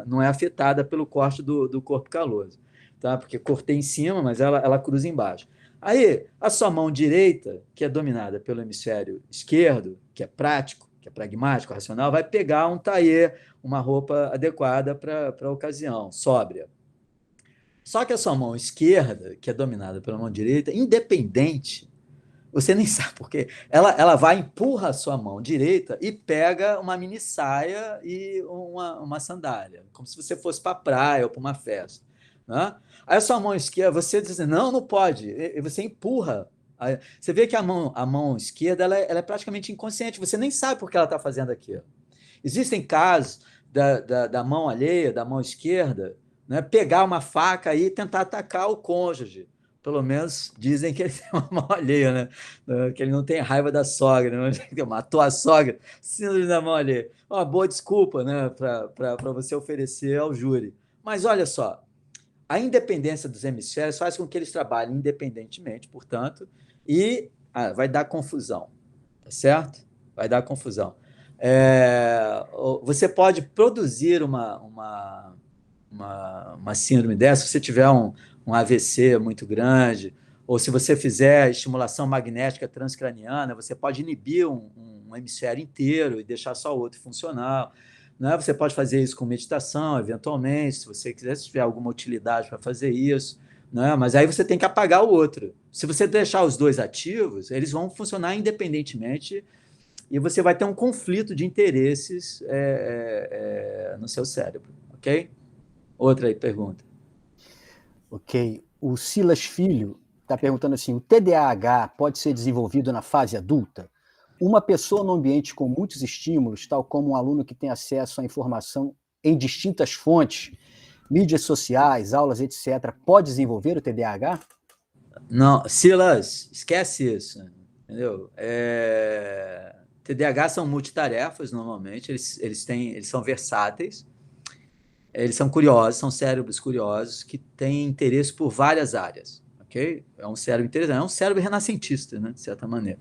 não é afetada pelo corte do corpo caloso, tá? Porque cortei em cima, mas ela cruza embaixo. Aí, a sua mão direita, que é dominada pelo hemisfério esquerdo, que é prático, que é pragmático, racional, vai pegar um tailleur, uma roupa adequada para a ocasião, sóbria. Só que a sua mão esquerda, que é dominada pela mão direita, independente, você nem sabe por quê, ela vai, empurra a sua mão direita e pega uma mini saia e uma sandália, como se você fosse para a praia ou para uma festa. Né? Aí a sua mão esquerda, você diz, não pode, e você empurra. Você vê que a mão esquerda ela é praticamente inconsciente, você nem sabe por que ela está fazendo aquilo. Existem casos da mão alheia, da mão esquerda, né, pegar uma faca e tentar atacar o cônjuge. Pelo menos dizem que ele tem uma mão alheia, né? Que ele não tem raiva da sogra, né? Matou a sogra, síndrome da mão alheia. Uma boa desculpa, né, para você oferecer ao júri. Mas olha só, a independência dos hemisférios faz com que eles trabalhem independentemente, portanto, e vai dar confusão, tá certo? Vai dar confusão. Você pode produzir uma síndrome dessa se você tiver um AVC muito grande, ou se você fizer estimulação magnética transcraniana, você pode inibir um hemisfério inteiro e deixar só o outro funcional. Né? Você pode fazer isso com meditação, eventualmente, se você quiser, se tiver alguma utilidade para fazer isso. Né? Mas aí você tem que apagar o outro. Se você deixar os dois ativos, eles vão funcionar independentemente e você vai ter um conflito de interesses no seu cérebro. Ok? Outra aí, pergunta. Ok. O Silas Filho está perguntando assim, o TDAH pode ser desenvolvido na fase adulta? Uma pessoa no ambiente com muitos estímulos, tal como um aluno que tem acesso à informação em distintas fontes, mídias sociais, aulas, etc., pode desenvolver o TDAH? Não, Silas, esquece isso. Entendeu? TDAH são multitarefas, normalmente, eles são versáteis, eles são curiosos, são cérebros curiosos que têm interesse por várias áreas. Okay? É um cérebro interessante, é um cérebro renascentista, né, de certa maneira.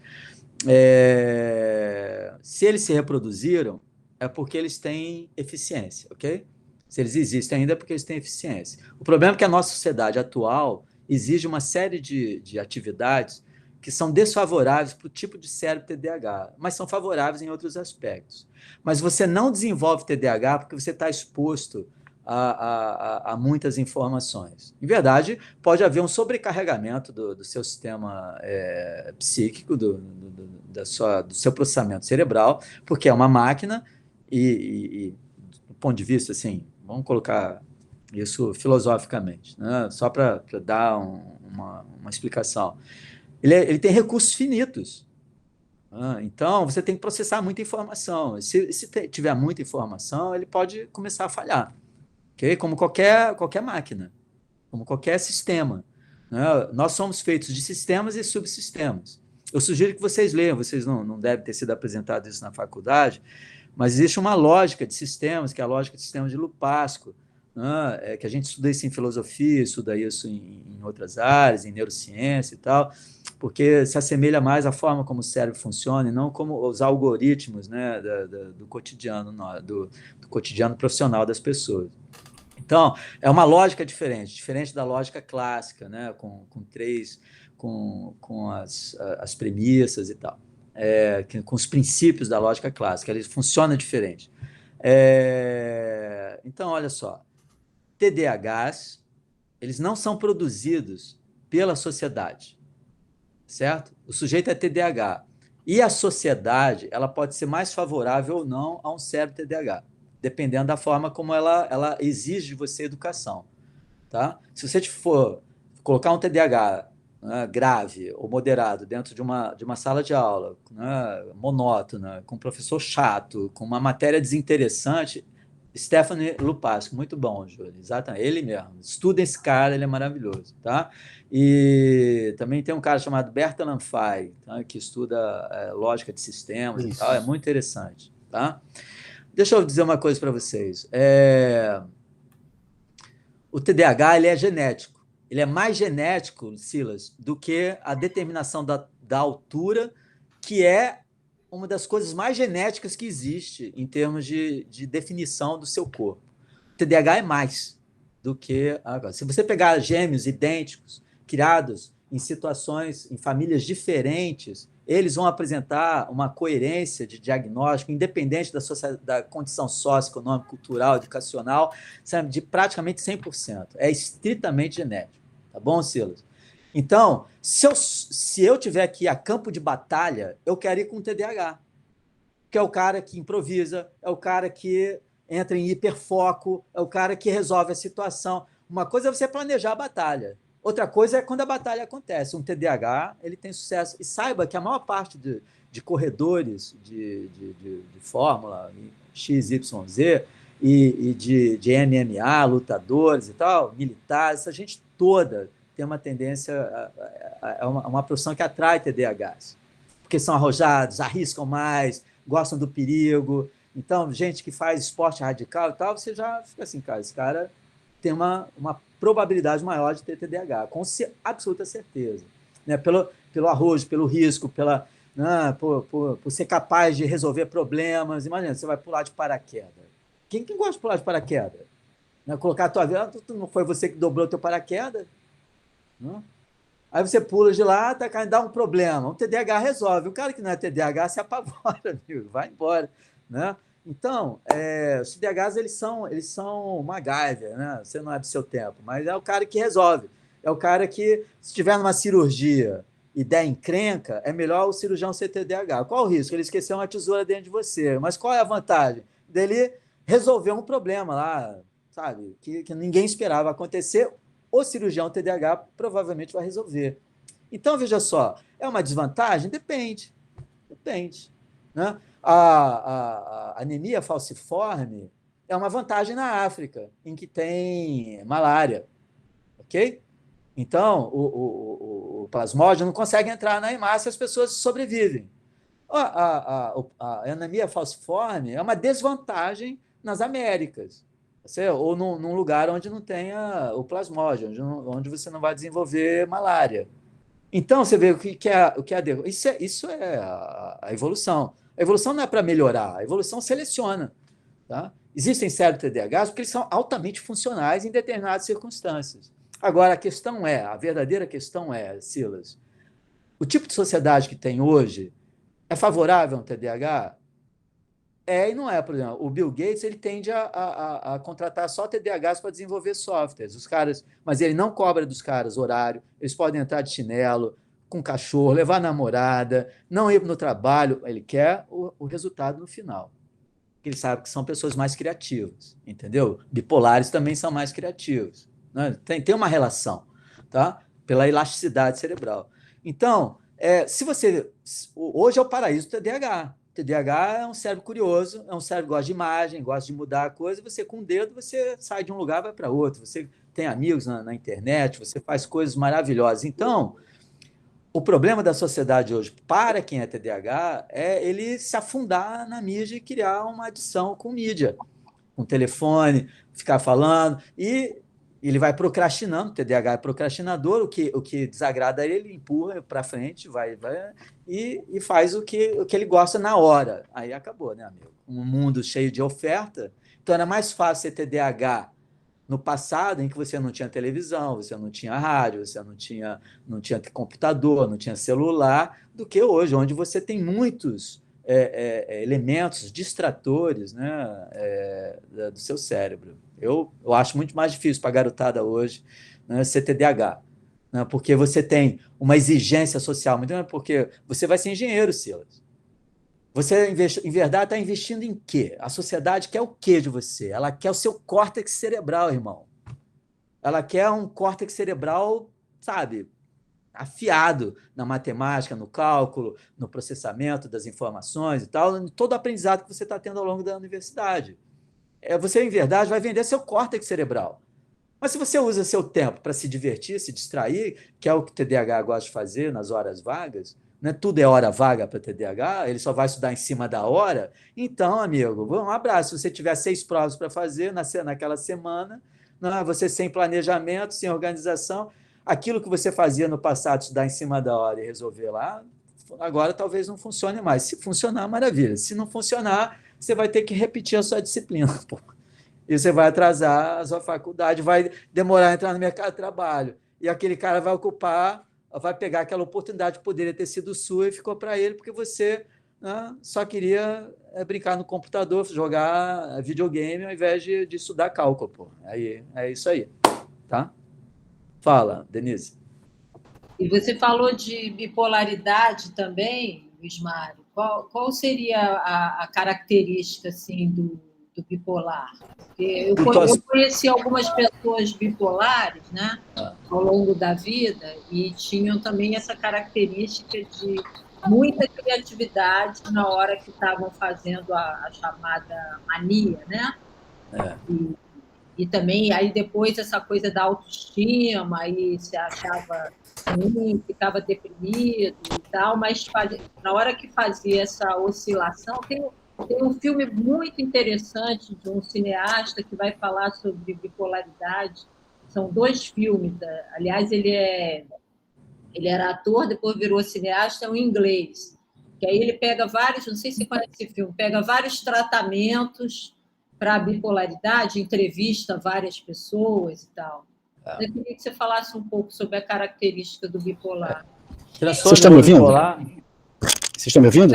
Se eles se reproduziram, é porque eles têm eficiência, ok? Se eles existem ainda, é porque eles têm eficiência. O problema é que a nossa sociedade atual exige uma série de atividades que são desfavoráveis para o tipo de cérebro TDAH, mas são favoráveis em outros aspectos. Mas você não desenvolve TDAH porque você está exposto a muitas informações. Em verdade, pode haver um sobrecarregamento do seu sistema psíquico, do seu processamento cerebral, porque é uma máquina e do ponto de vista, assim, vamos colocar isso filosoficamente, né? Só para dar uma explicação. Ele tem recursos finitos. Então, você tem que processar muita informação. Se tiver muita informação, ele pode começar a falhar. Okay? Como qualquer máquina, como qualquer sistema. Né? Nós somos feitos de sistemas e subsistemas. Eu sugiro que vocês leiam, vocês não devem ter sido apresentado isso na faculdade, mas existe uma lógica de sistemas, que é a lógica de sistemas de Lupasco, né? Que a gente estuda isso em filosofia, estuda isso em outras áreas, em neurociência e tal, porque se assemelha mais à forma como o cérebro funciona e não como os algoritmos, né, do cotidiano, do cotidiano profissional das pessoas. Então, é uma lógica diferente da lógica clássica, né, com as premissas e tal, com os princípios da lógica clássica, ele funciona diferente. Então, olha só, TDAHs, eles não são produzidos pela sociedade, certo? O sujeito é TDAH. E a sociedade, ela pode ser mais favorável ou não a um cérebro TDAH, dependendo da forma como ela exige de você educação, tá? Se você for colocar um TDAH, né, grave ou moderado dentro de uma sala de aula, né, monótona, com um professor chato, com uma matéria desinteressante, Stephanie Lupasco, muito bom, Júlio, exatamente, ele mesmo. Estuda esse cara, ele é maravilhoso, tá? E também tem um cara chamado Bertalan Fay, tá? Que estuda lógica de sistemas e tal, é muito interessante, tá? Deixa eu dizer uma coisa para vocês. O TDAH, ele é genético. Ele é mais genético, Silas, do que a determinação da altura, que é uma das coisas mais genéticas que existe em termos de definição do seu corpo. O TDAH é mais do que... Agora, se você pegar gêmeos idênticos, criados em situações, em famílias diferentes, eles vão apresentar uma coerência de diagnóstico, independente da condição socioeconômica, cultural, educacional, sabe, de praticamente 100%. É estritamente genético. Tá bom, Silas? Então, se eu tiver que ir a campo de batalha, eu quero ir com o TDAH, que é o cara que improvisa, é o cara que entra em hiperfoco, é o cara que resolve a situação. Uma coisa é você planejar a batalha, outra coisa é quando a batalha acontece. Um TDAH, ele tem sucesso. E saiba que a maior parte de corredores de fórmula, XYZ, e de MMA, lutadores e tal, militares, essa gente toda tem uma tendência, uma profissão que atrai TDAHs, porque são arrojados, arriscam mais, gostam do perigo. Então, gente que faz esporte radical e tal, você já fica assim, cara, esse cara tem uma probabilidade maior de ter TDAH, com absoluta certeza. Né? Pelo arrojo, pelo risco, por ser capaz de resolver problemas. Imagina, você vai pular de paraquedas. Quem gosta de pular de paraquedas? Né? Colocar a tua vida, não foi você que dobrou o teu paraquedas? Não? Aí você pula de lá, tá caindo, dá um problema. O TDAH resolve. O cara que não é TDAH se apavora, amigo, vai embora. Né? Então, os TDAHs, eles são MacGyver, né? Você não é do seu tempo, mas é o cara que resolve. É o cara que, se estiver numa cirurgia e der encrenca, é melhor o cirurgião ser TDAH. Qual o risco? Ele esqueceu uma tesoura dentro de você. Mas qual é a vantagem? Dele resolver um problema lá, sabe? Que ninguém esperava acontecer. O cirurgião TDAH provavelmente vai resolver. Então, veja só, é uma desvantagem? Depende. Né? A anemia falciforme é uma vantagem na África, em que tem malária. Ok? Então, o plasmódio não consegue entrar na hemácia e as pessoas sobrevivem. A anemia falciforme é uma desvantagem nas Américas, ou num lugar onde não tenha o plasmódio, onde você não vai desenvolver malária. Então, você vê o que é isso é a evolução. A evolução não é para melhorar, a evolução seleciona. Tá? Existem certos TDAHs porque eles são altamente funcionais em determinadas circunstâncias. Agora, a verdadeira questão é, Silas, o tipo de sociedade que tem hoje é favorável a um TDAH? E não é, por exemplo, o Bill Gates ele tende a contratar só TDAHs para desenvolver softwares, os caras, mas ele não cobra dos caras horário, eles podem entrar de chinelo, com cachorro, levar namorada, não ir no trabalho, ele quer o resultado no final. Ele sabe que são pessoas mais criativas, entendeu? Bipolares também são mais criativos. Né? Tem uma relação. Tá? pela elasticidade cerebral. Então, hoje é o paraíso do TDAH. O TDAH é um cérebro curioso, é um cérebro que gosta de imagem, gosta de mudar a coisa. Você, com o dedo, você sai de um lugar e vai para outro. Você tem amigos na internet, você faz coisas maravilhosas. Então, o problema da sociedade hoje, para quem é TDAH, é ele se afundar na mídia e criar uma adição com mídia, com telefone, ficar falando, e ele vai procrastinando. O TDAH é procrastinador, o que desagrada ele empurra para frente, vai e faz o que ele gosta na hora. Aí acabou, né, amigo? Um mundo cheio de oferta, então era mais fácil ser TDAH no passado, em que você não tinha televisão, você não tinha rádio, você não tinha computador, não tinha celular, do que hoje, onde você tem muitos elementos distratores, né, do seu cérebro. Eu acho muito mais difícil para a garotada hoje, né, ser TDAH, né, porque você tem uma exigência social, porque você vai ser engenheiro, Silas. Você, em verdade, está investindo em quê? A sociedade quer o quê de você? Ela quer o seu córtex cerebral, irmão. Ela quer um córtex cerebral, sabe, afiado na matemática, no cálculo, no processamento das informações e tal, em todo o aprendizado que você está tendo ao longo da universidade. Você, em verdade, vai vender seu córtex cerebral. Mas se você usa seu tempo para se divertir, se distrair, que é o que o TDAH gosta de fazer nas horas vagas, né? Tudo é hora vaga para TDAH, ele só vai estudar em cima da hora. Então, amigo, um abraço. Se você tiver 6 provas para fazer naquela semana, né? Você sem planejamento, sem organização, aquilo que você fazia no passado, estudar em cima da hora e resolver lá, agora talvez não funcione mais. Se funcionar, maravilha. Se não funcionar, você vai ter que repetir a sua disciplina, pô. E você vai atrasar a sua faculdade, vai demorar a entrar no mercado de trabalho. E aquele cara vai pegar aquela oportunidade que poderia ter sido sua e ficou para ele, porque você, né, só queria brincar no computador, jogar videogame, ao invés de estudar cálculo. Pô. Aí, é isso aí. Tá? Fala, Denise. E você falou de bipolaridade também, Luiz Mário. Qual seria a característica assim, do bipolar? Porque eu conheci algumas pessoas bipolares, né, ao longo da vida, e tinham também essa característica de muita criatividade na hora que estavam fazendo a chamada mania, né? E também, aí depois, essa coisa da autoestima, aí se achava ruim, ficava deprimido e tal, mas na hora que fazia essa oscilação, tem um filme muito interessante de um cineasta que vai falar sobre bipolaridade. São 2 filmes. Aliás, ele era ator, depois virou cineasta, é um inglês. Que aí ele pega vários, não sei se você conhece esse filme, pega vários tratamentos para a bipolaridade, entrevista várias pessoas e tal. Eu queria que você falasse um pouco sobre a característica do bipolar. Vocês estão me ouvindo? Vocês estão me ouvindo?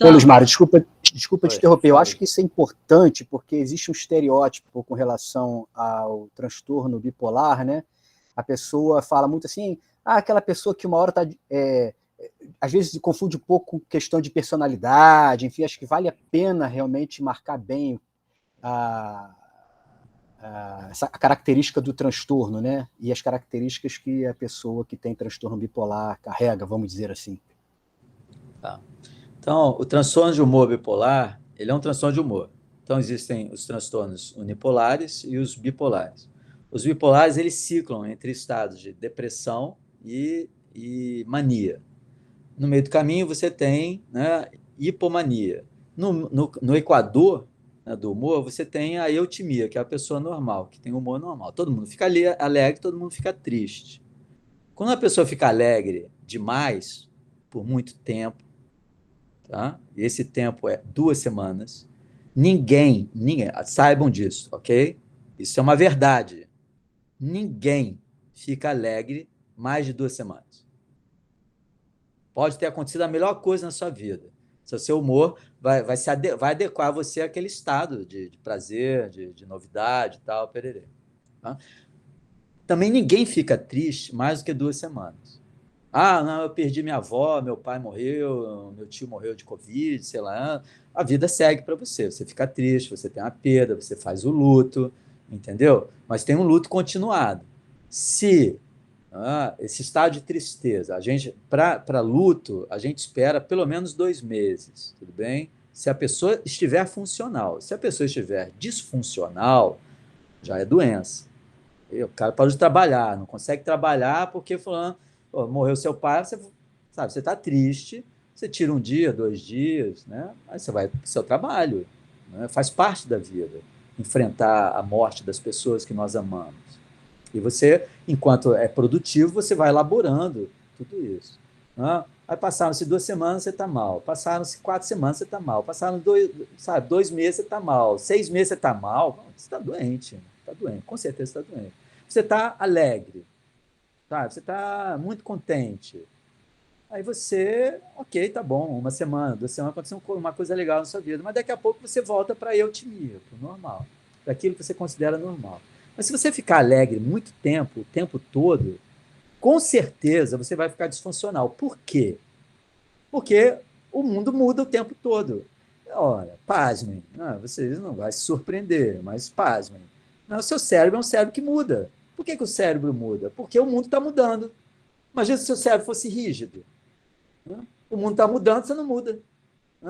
Ô, Luiz Mário, desculpa te interromper. Eu acho que isso é importante, porque existe um estereótipo com relação ao transtorno bipolar, né? A pessoa fala muito assim, aquela pessoa que uma hora está... às vezes se confunde um pouco com questão de personalidade, enfim, acho que vale a pena realmente marcar bem essa característica do transtorno, né? E as características que a pessoa que tem transtorno bipolar carrega, vamos dizer assim. Tá. Então, o transtorno de humor bipolar, ele é um transtorno de humor. Então, existem os transtornos unipolares e os bipolares. Os bipolares, eles ciclam entre estados de depressão e mania. No meio do caminho, você tem, né, hipomania. No equador, né, do humor, você tem a eutimia, que é a pessoa normal, que tem humor normal. Todo mundo fica alegre, todo mundo fica triste. Quando a pessoa fica alegre demais, por muito tempo, tá? E esse tempo é 2 semanas, ninguém, saibam disso, ok? Isso é uma verdade. Ninguém fica alegre mais de 2 semanas. Pode ter acontecido a melhor coisa na sua vida. O seu humor vai adequar você àquele estado de prazer, de novidade e tal, pererê. Tá? Também ninguém fica triste mais do que 2 semanas. Não, eu perdi minha avó, meu pai morreu, meu tio morreu de Covid, sei lá. A vida segue para você. Você fica triste, você tem uma perda, você faz o luto, entendeu? Mas tem um luto continuado. Se Esse estado de tristeza. A gente, para luto, a gente espera pelo menos 2 meses, tudo bem? Se a pessoa estiver funcional. Se a pessoa estiver disfuncional, já é doença. E o cara parou de trabalhar, não consegue trabalhar porque falando, morreu seu pai, você sabe, você está triste, você tira 1 dia, 2 dias, né? Aí você vai para o seu trabalho, né? Faz parte da vida enfrentar a morte das pessoas que nós amamos. E você, enquanto é produtivo, você vai elaborando tudo isso. Né? Aí passaram-se 2 semanas, você está mal. Passaram-se 4 semanas, você está mal. Passaram 2 meses, você está mal. 6 meses, você está mal. Você está doente. Está doente, com certeza está doente. Você está alegre. Sabe? Você está muito contente. Aí você, ok, tá bom, 1 semana, 2 semanas, aconteceu uma coisa legal na sua vida, mas daqui a pouco você volta para a eutimia, para o normal, para aquilo que você considera normal. Mas se você ficar alegre muito tempo, o tempo todo, com certeza você vai ficar disfuncional. Por quê? Porque o mundo muda o tempo todo. Ora, pasmem, vocês não vão se surpreender, mas pasmem. O seu cérebro é um cérebro que muda. Por que o cérebro muda? Porque o mundo está mudando. Imagina se o seu cérebro fosse rígido. O mundo está mudando, você não muda.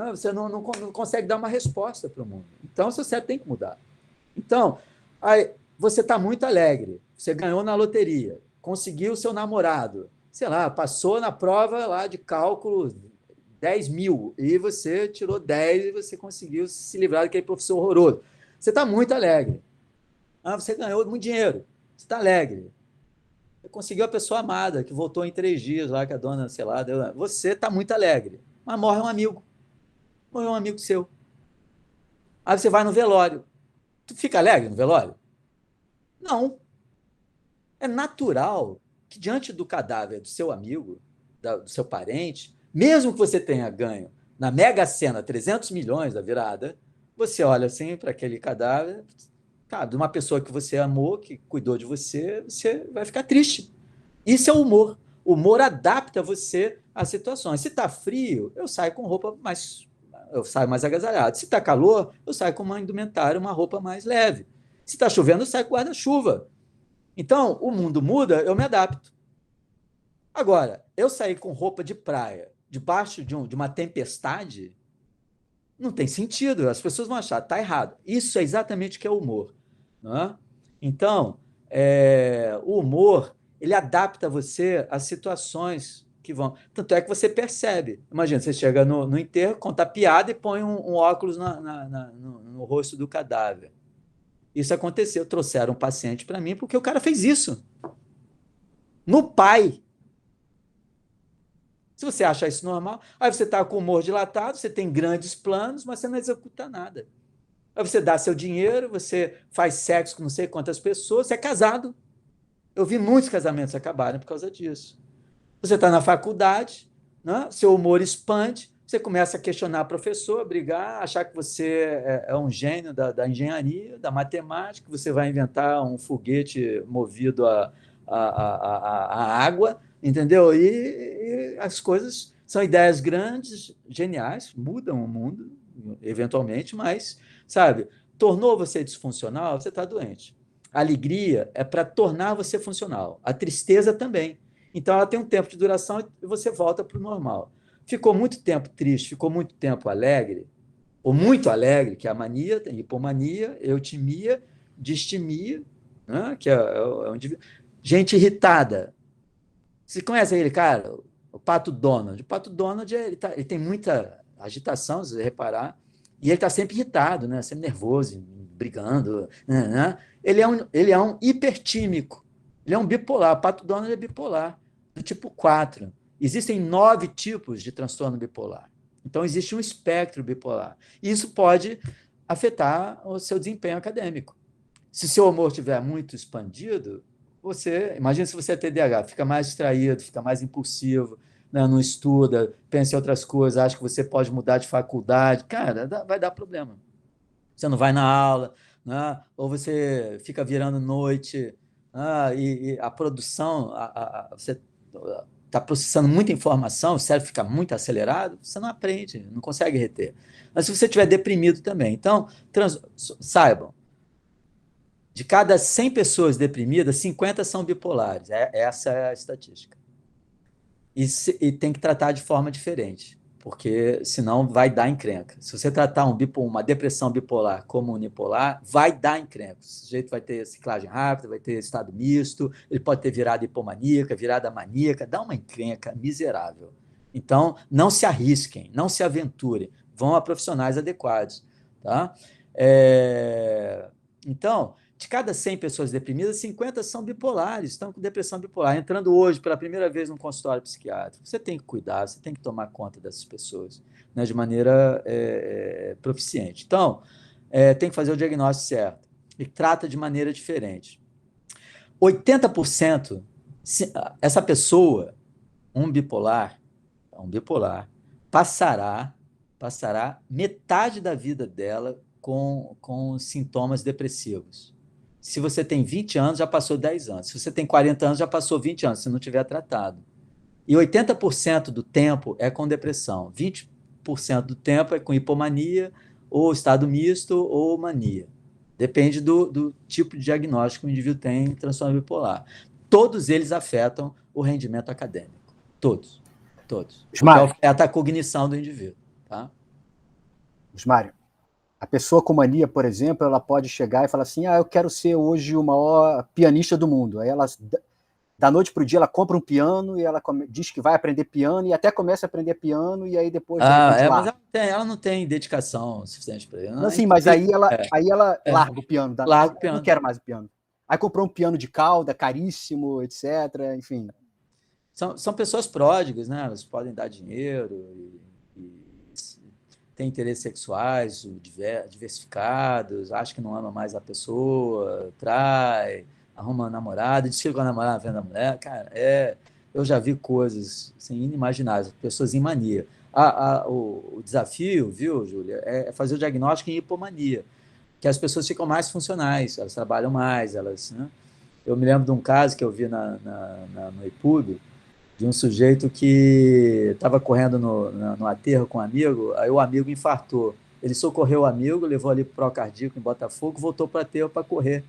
Você não consegue dar uma resposta para o mundo. Então, o seu cérebro tem que mudar. Então, aí, você está muito alegre, você ganhou na loteria, conseguiu o seu namorado, sei lá, passou na prova lá de cálculo 10.000, e você tirou 10 e você conseguiu se livrar daquele professor horroroso. Você está muito alegre. Você ganhou muito dinheiro, você está alegre. Você conseguiu a pessoa amada, que voltou em 3 dias lá, que a dona, sei lá, deu... Você está muito alegre, mas morre um amigo. Morreu um amigo seu. Aí você vai no velório. Tu fica alegre no velório? Não. É natural que, diante do cadáver do seu amigo, do seu parente, mesmo que você tenha ganho na Mega Sena 300 milhões da virada, você olha assim para aquele cadáver, cara, de uma pessoa que você amou, que cuidou de você, você vai ficar triste. Isso é o humor. O humor adapta você às situações. Se está frio, eu saio com roupa mais... Eu saio mais agasalhado. Se está calor, eu saio com uma indumentária, uma roupa mais leve. Se está chovendo, eu saio com guarda-chuva. Então, o mundo muda, eu me adapto. Agora, eu sair com roupa de praia debaixo de uma tempestade, não tem sentido. As pessoas vão achar, está errado. Isso é exatamente o que é o humor. Não é? Então, o humor, ele adapta você às situações que vão... Tanto é que você percebe. Imagina, você chega no enterro, conta piada e põe um óculos no rosto do cadáver. Isso aconteceu. Trouxeram um paciente para mim porque o cara fez isso. No pai. Se você acha isso normal, aí você está com o humor dilatado, você tem grandes planos, mas você não executa nada. Aí você dá seu dinheiro, você faz sexo com não sei quantas pessoas, você é casado. Eu vi muitos casamentos acabarem por causa disso. Você está na faculdade, né? Seu humor expande, você começa a questionar o professor, brigar, achar que você é um gênio da engenharia, da matemática, você vai inventar um foguete movido a água, entendeu? E as coisas são ideias grandes, geniais, mudam o mundo, eventualmente, mas, sabe, tornou você disfuncional, você está doente. A alegria é para tornar você funcional. A tristeza também. Então, ela tem um tempo de duração e você volta para o normal. Ficou muito tempo triste, ficou muito tempo alegre, ou muito alegre, que é a mania, tem hipomania, eutimia, distimia, né? Que é um gente irritada. Você conhece aquele cara, o Pato Donald? O Pato Donald ele tem muita agitação, se você reparar, e ele está sempre irritado, né? Sempre nervoso, brigando. Né? Ele é um hipertímico. Ele é um bipolar. O Pato Donald é bipolar, do tipo 4. Existem 9 tipos de transtorno bipolar. Então, existe um espectro bipolar. E isso pode afetar o seu desempenho acadêmico. Se seu humor estiver muito expandido, imagina se você é TDAH, fica mais distraído, fica mais impulsivo, né, não estuda, pensa em outras coisas, acha que você pode mudar de faculdade. Cara, vai dar problema. Você não vai na aula, né? Ou você fica virando noite, e a produção, você está processando muita informação, o cérebro fica muito acelerado, você não aprende, não consegue reter. Mas se você estiver deprimido também. Então, saibam, De cada 100 pessoas deprimidas, 50 são bipolares. Essa é a estatística. E tem que tratar de forma diferente, porque senão vai dar encrenca. Se você tratar uma depressão bipolar como unipolar, vai dar encrenca. O sujeito vai ter ciclagem rápida, vai ter estado misto, ele pode ter virada hipomaníaca, virada maníaca, dá uma encrenca miserável. Então, não se arrisquem, não se aventurem, vão a profissionais adequados. Tá? Então, de cada 100 pessoas deprimidas, 50 são bipolares, estão com depressão bipolar, entrando hoje pela primeira vez num consultório psiquiátrico. Você tem que cuidar, você tem que tomar conta dessas pessoas, né, de maneira proficiente. Então, tem que fazer o diagnóstico certo e trata de maneira diferente. 80%, essa pessoa, um bipolar, passará metade da vida dela com sintomas depressivos. Se você tem 20 anos, já passou 10 anos. Se você tem 40 anos, já passou 20 anos, se não tiver tratado. E 80% do tempo é com depressão. 20% do tempo é com hipomania, ou estado misto, ou mania. Depende do tipo de diagnóstico que o indivíduo tem em transtorno bipolar. Todos eles afetam o rendimento acadêmico. Todos. Porque afeta a cognição do indivíduo. Tá? Mário, a pessoa com mania, por exemplo, ela pode chegar e falar assim, eu quero ser hoje o maior pianista do mundo. Aí ela, da noite para o dia, ela compra um piano e ela diz que vai aprender piano e até começa a aprender piano e aí depois... mas ela não tem dedicação suficiente para isso. Não, sim, mas aí ela larga o piano. Larga o piano. Não quero mais o piano. Aí comprou um piano de cauda, caríssimo, etc. Enfim. São pessoas pródigas, né? Elas podem dar dinheiro e têm interesses sexuais diversificados, acha que não ama mais a pessoa, trai, arruma uma namorada, diz que com a namorada vendo a mulher. Cara, eu já vi coisas assim, inimagináveis, pessoas em mania. O desafio, viu, Júlia, é fazer o diagnóstico em hipomania, que as pessoas ficam mais funcionais, elas trabalham mais, né? Eu me lembro de um caso que eu vi no IPUB, de um sujeito que estava correndo no aterro com um amigo, aí o amigo infartou. Ele socorreu o amigo, levou ali para o procardíaco em Botafogo, voltou para o aterro para correr.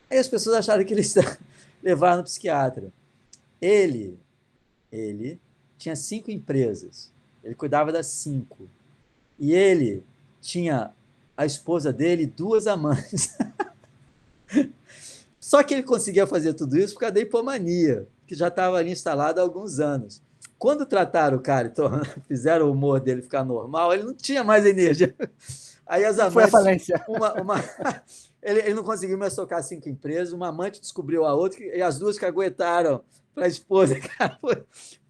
Aí as pessoas acharam que ele levaram no psiquiatra. Ele tinha 5 empresas, ele cuidava das 5. E ele tinha a esposa dele e 2 amantes. Só que ele conseguia fazer tudo isso por causa da hipomania, que já estava ali instalado há alguns anos. Quando trataram o cara e fizeram o humor dele ficar normal, ele não tinha mais energia. Aí as amantes... Foi a falência. Ele não conseguiu mais tocar 5 empresas, uma amante descobriu a outra e as 2 que aguentaram para a esposa. Cara,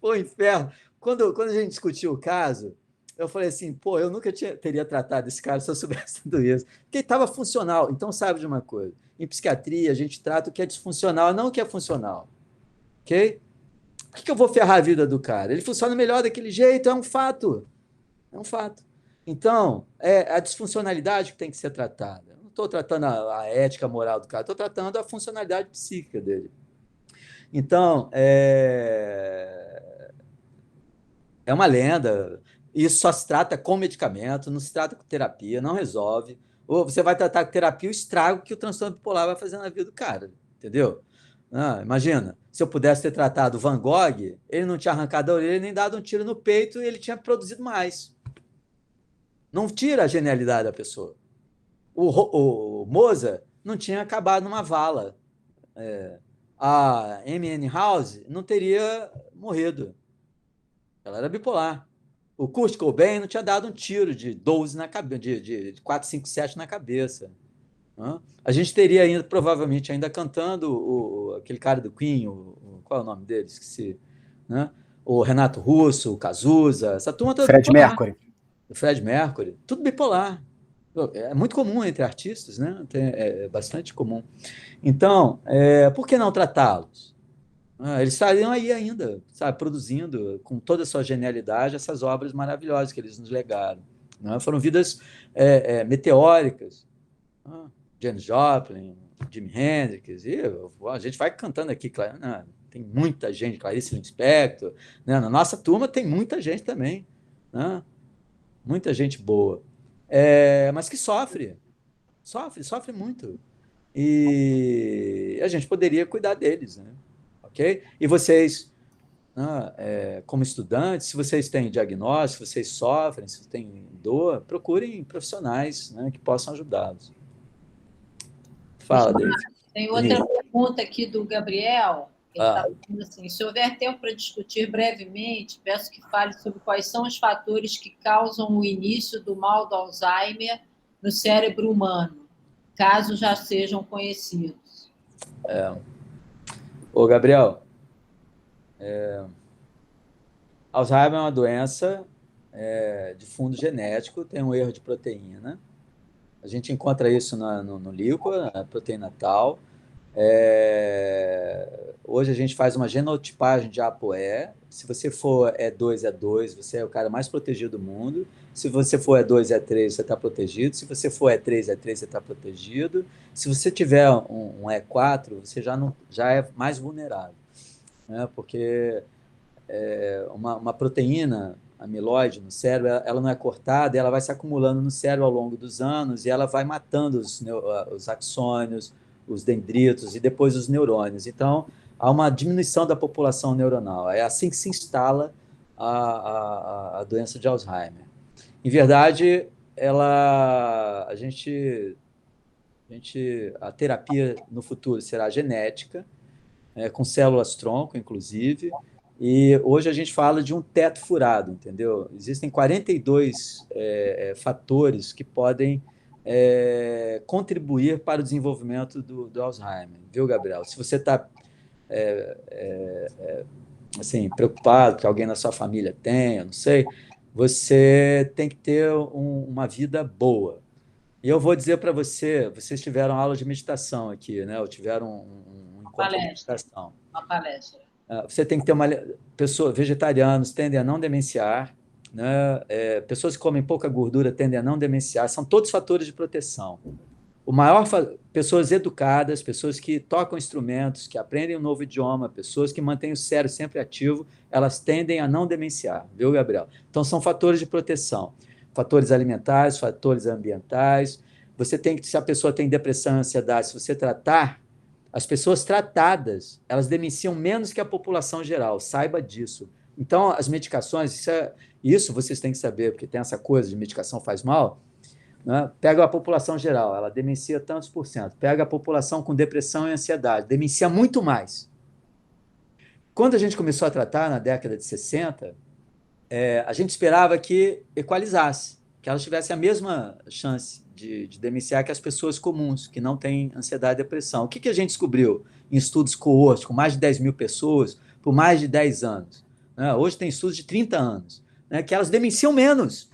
foi um inferno. Quando a gente discutiu o caso, eu falei assim, eu nunca teria tratado esse cara se eu soubesse tudo isso. Porque ele estava funcional. Então, sabe de uma coisa? Em psiquiatria, a gente trata o que é disfuncional, não o que é funcional. Ok? Por que eu vou ferrar a vida do cara? Ele funciona melhor daquele jeito, é um fato. É um fato. Então, é a disfuncionalidade que tem que ser tratada. Eu não estou tratando a ética moral do cara, estou tratando a funcionalidade psíquica dele. Então, é uma lenda. Isso só se trata com medicamento, não se trata com terapia, não resolve. Ou você vai tratar com terapia o estrago que o transtorno bipolar vai fazer na vida do cara, entendeu? Imagina, se eu pudesse ter tratado o Van Gogh, ele não tinha arrancado a orelha nem dado um tiro no peito e ele tinha produzido mais. Não tira a genialidade da pessoa. O Mozart não tinha acabado numa vala. A Amy Winehouse não teria morrido. Ela era bipolar. O Kurt Cobain não tinha dado um tiro de 12 na cabeça, de 4, 5, 7 na cabeça. A gente teria ainda, provavelmente, ainda cantando aquele cara do Queen, qual é o nome dele? Esqueci. Né? O Renato Russo, o Cazuza, essa turma toda. Fred Mercury. O Fred Mercury, tudo bipolar. É muito comum entre artistas, né? É bastante comum. Então, por que não tratá-los? Eles estariam aí ainda, sabe, produzindo com toda a sua genialidade essas obras maravilhosas que eles nos legaram. Né? Foram vidas meteóricas. Janis Joplin, Jimi Hendrix, e a gente vai cantando aqui, claro, tem muita gente, Clarice Lispector, né? Na nossa turma tem muita gente também, né? Muita gente boa, mas que sofre muito. e a gente poderia cuidar deles, né? Ok? E vocês, como estudantes, se vocês têm diagnóstico, se vocês sofrem, se têm dor, procurem profissionais, né, que possam ajudá-los. Fala, David. Tem outra pergunta aqui do Gabriel. Ele está falando assim: se houver tempo para discutir brevemente, peço que fale sobre quais são os fatores que causam o início do mal do Alzheimer no cérebro humano, caso já sejam conhecidos. Ô, Gabriel, Alzheimer é uma doença de fundo genético, tem um erro de proteína. A gente encontra isso no líquor, na proteína tal. Hoje a gente faz uma genotipagem de ApoE. Se você for E2, você é o cara mais protegido do mundo. Se você for E2, E3, você está protegido. Se você for E3, você está protegido. Se você tiver um E4, você já é mais vulnerável, né? Porque uma proteína amiloide no cérebro, ela não é cortada, ela vai se acumulando no cérebro ao longo dos anos e ela vai matando os axônios, os dendritos e depois os neurônios. Então, há uma diminuição da população neuronal. É assim que se instala a doença de Alzheimer. Em verdade, a terapia no futuro será genética, com células-tronco, inclusive, e hoje a gente fala de um teto furado, entendeu? Existem 42 fatores que podem contribuir para o desenvolvimento do Alzheimer, viu, Gabriel? Se você está assim, preocupado que alguém na sua família tenha, não sei, você tem que ter uma vida boa. E eu vou dizer para vocês tiveram aula de meditação aqui, né? Ou tiveram um encontro de meditação. Uma palestra. Você tem que ter vegetarianos tendem a não demenciar, né? Pessoas que comem pouca gordura tendem a não demenciar, são todos fatores de proteção. Pessoas educadas, pessoas que tocam instrumentos, que aprendem um novo idioma, pessoas que mantêm o cérebro sempre ativo, elas tendem a não demenciar, viu, Gabriel? Então, são fatores de proteção. Fatores alimentares, fatores ambientais. Se a pessoa tem depressão e ansiedade, se você tratar, as pessoas tratadas, elas demenciam menos que a população geral, saiba disso. Então, as medicações, isso vocês têm que saber, porque tem essa coisa de medicação faz mal, né? Pega a população geral, ela demencia tantos por cento. Pega a população com depressão e ansiedade, demencia muito mais. Quando a gente começou a tratar, na década de 60, a gente esperava que equalizasse, que elas tivessem a mesma chance de demenciar que as pessoas comuns, que não têm ansiedade e depressão. O que a gente descobriu em estudos coortes, com mais de 10 mil pessoas, por mais de 10 anos? Né? Hoje tem estudos de 30 anos, né? Que elas demenciam menos.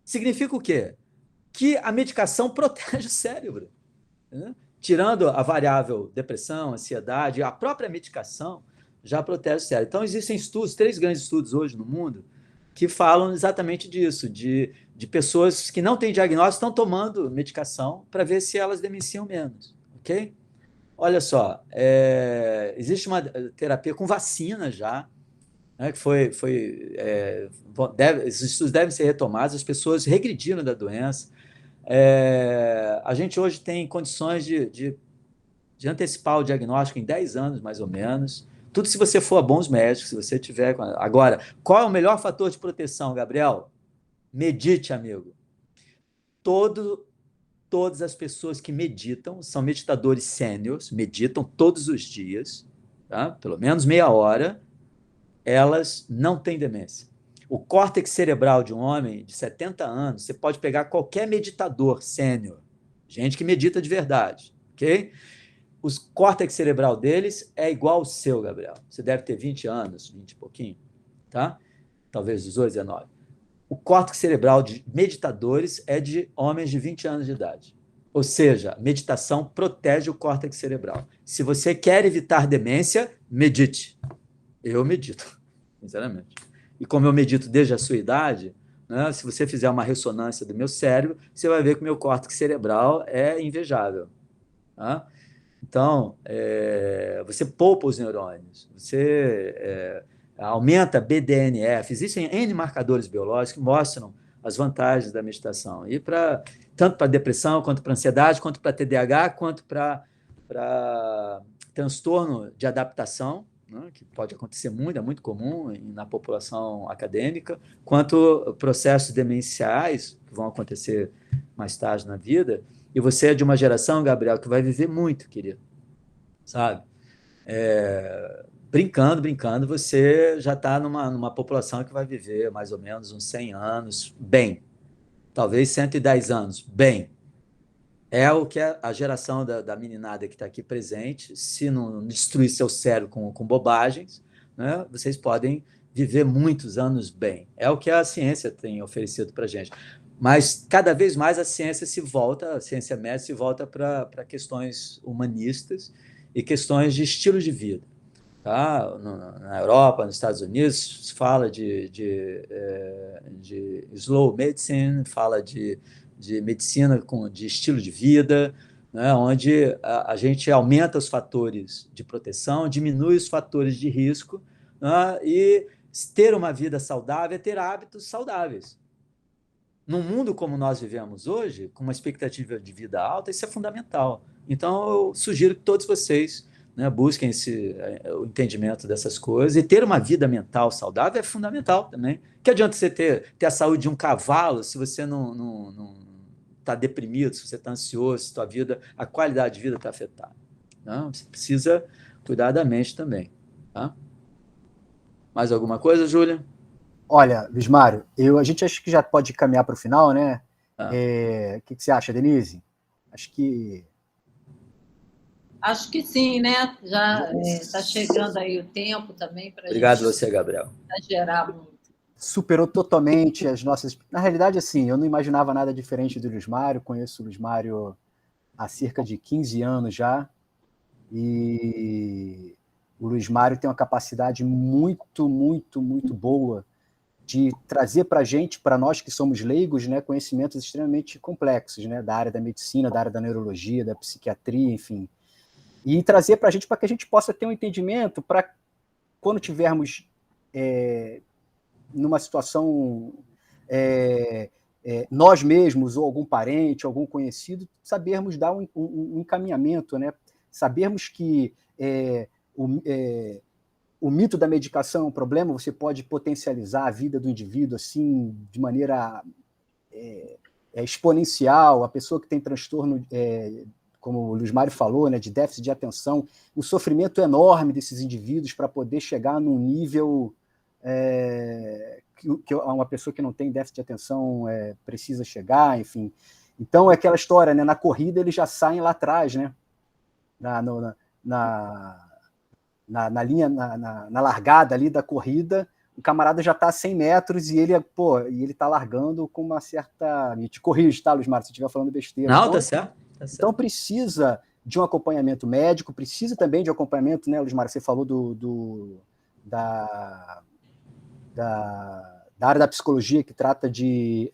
Significa o quê? Que a medicação protege o cérebro, né? Tirando a variável depressão, ansiedade, a própria medicação já protege o cérebro. Então, existem estudos, 3 grandes estudos hoje no mundo, que falam exatamente disso, de pessoas que não têm diagnóstico, estão tomando medicação para ver se elas demenciam menos, ok? Olha só, existe uma terapia com vacina já, né, que esses estudos devem ser retomados, as pessoas regrediram da doença. A gente hoje tem condições de antecipar o diagnóstico em 10 anos, mais ou menos. Tudo se você for a bons médicos, se você tiver... Agora, qual é o melhor fator de proteção, Gabriel? Medite, amigo. Todas as pessoas que meditam, são meditadores sêniores, meditam todos os dias, tá? Pelo menos meia hora, elas não têm demência. O córtex cerebral de um homem de 70 anos, você pode pegar qualquer meditador sênior, gente que medita de verdade, ok? O córtex cerebral deles é igual ao seu, Gabriel. Você deve ter 20 anos, 20 e pouquinho, tá? Talvez 18, 19. O córtex cerebral de meditadores é de homens de 20 anos de idade. Ou seja, meditação protege o córtex cerebral. Se você quer evitar demência, medite. Eu medito, sinceramente. E como eu medito desde a sua idade, né, se você fizer uma ressonância do meu cérebro, você vai ver que o meu córtex cerebral é invejável. Tá? Então, você poupa os neurônios, você aumenta BDNF. Existem N marcadores biológicos que mostram as vantagens da meditação. E tanto para depressão, quanto para ansiedade, quanto para TDAH, quanto para transtorno de adaptação, né, que pode acontecer muito, é muito comum na população acadêmica, quanto processos demenciais, que vão acontecer mais tarde na vida. E você é de uma geração, Gabriel, que vai viver muito, querido, sabe? Brincando, você já está numa população que vai viver mais ou menos uns 100 anos, bem. Talvez 110 anos, bem. É o que a geração da meninada que está aqui presente, se não destruir seu cérebro com bobagens, né, vocês podem viver muitos anos bem. É o que a ciência tem oferecido para a gente. Mas, cada vez mais, a ciência médica se volta para questões humanistas e questões de estilo de vida. Tá? Na Europa, nos Estados Unidos, se fala de slow medicine, fala de medicina de estilo de vida, né, onde a gente aumenta os fatores de proteção, diminui os fatores de risco, né, e ter uma vida saudável é ter hábitos saudáveis. Num mundo como nós vivemos hoje, com uma expectativa de vida alta, isso é fundamental. Então, eu sugiro que todos vocês, né, busquem o entendimento dessas coisas, e ter uma vida mental saudável é fundamental também. Que adianta você ter a saúde de um cavalo se você não está deprimido, se você está ansioso, se a qualidade de vida está afetada. Não, você precisa cuidar da mente também. Tá? Mais alguma coisa, Júlia? Olha, Luiz Mário, a gente acha que já pode caminhar para o final, né? O que você acha, Denise? Acho que sim, né? Já está chegando aí o tempo também para a gente... Obrigado você, Gabriel. Exagerar muito. Superou totalmente as nossas... Na realidade, assim, eu não imaginava nada diferente do Luiz Mário, conheço o Luiz Mário há cerca de 15 anos já, e o Luiz Mário tem uma capacidade muito, muito, muito boa de trazer para a gente, para nós que somos leigos, né, conhecimentos extremamente complexos, né, da área da medicina, da área da neurologia, da psiquiatria, enfim, e trazer para a gente, para que a gente possa ter um entendimento para quando tivermos numa situação nós mesmos ou algum parente, algum conhecido, sabermos dar um encaminhamento, né, sabermos que o mito da medicação é um problema, você pode potencializar a vida do indivíduo assim, de maneira exponencial. A pessoa que tem transtorno, como o Luiz Mário falou, né, de déficit de atenção, o sofrimento enorme desses indivíduos para poder chegar num nível que uma pessoa que não tem déficit de atenção precisa chegar, enfim. Então, é aquela história, né, na corrida eles já saem lá atrás, né, na linha, na largada ali da corrida, o camarada já está a 100 metros e ele está largando com uma certa... Me te corrige, tá, Luiz Mário, se eu estiver falando besteira. Não, então, tá certo. Então precisa de um acompanhamento médico, precisa também de acompanhamento, né, Luiz Mário, você falou da área da psicologia que trata de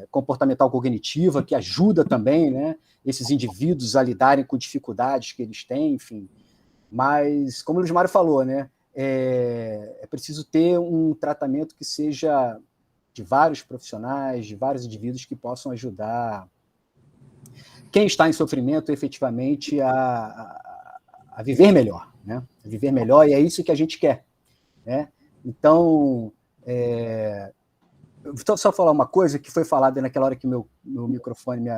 comportamental cognitiva, que ajuda também, né, esses indivíduos a lidarem com dificuldades que eles têm, enfim. Mas, como o Luiz Mário falou, né, é preciso ter um tratamento que seja de vários profissionais, de vários indivíduos que possam ajudar quem está em sofrimento efetivamente a viver melhor, né? A viver melhor, e é isso que a gente quer, né? Então, vou só falar uma coisa que foi falada naquela hora que meu microfone,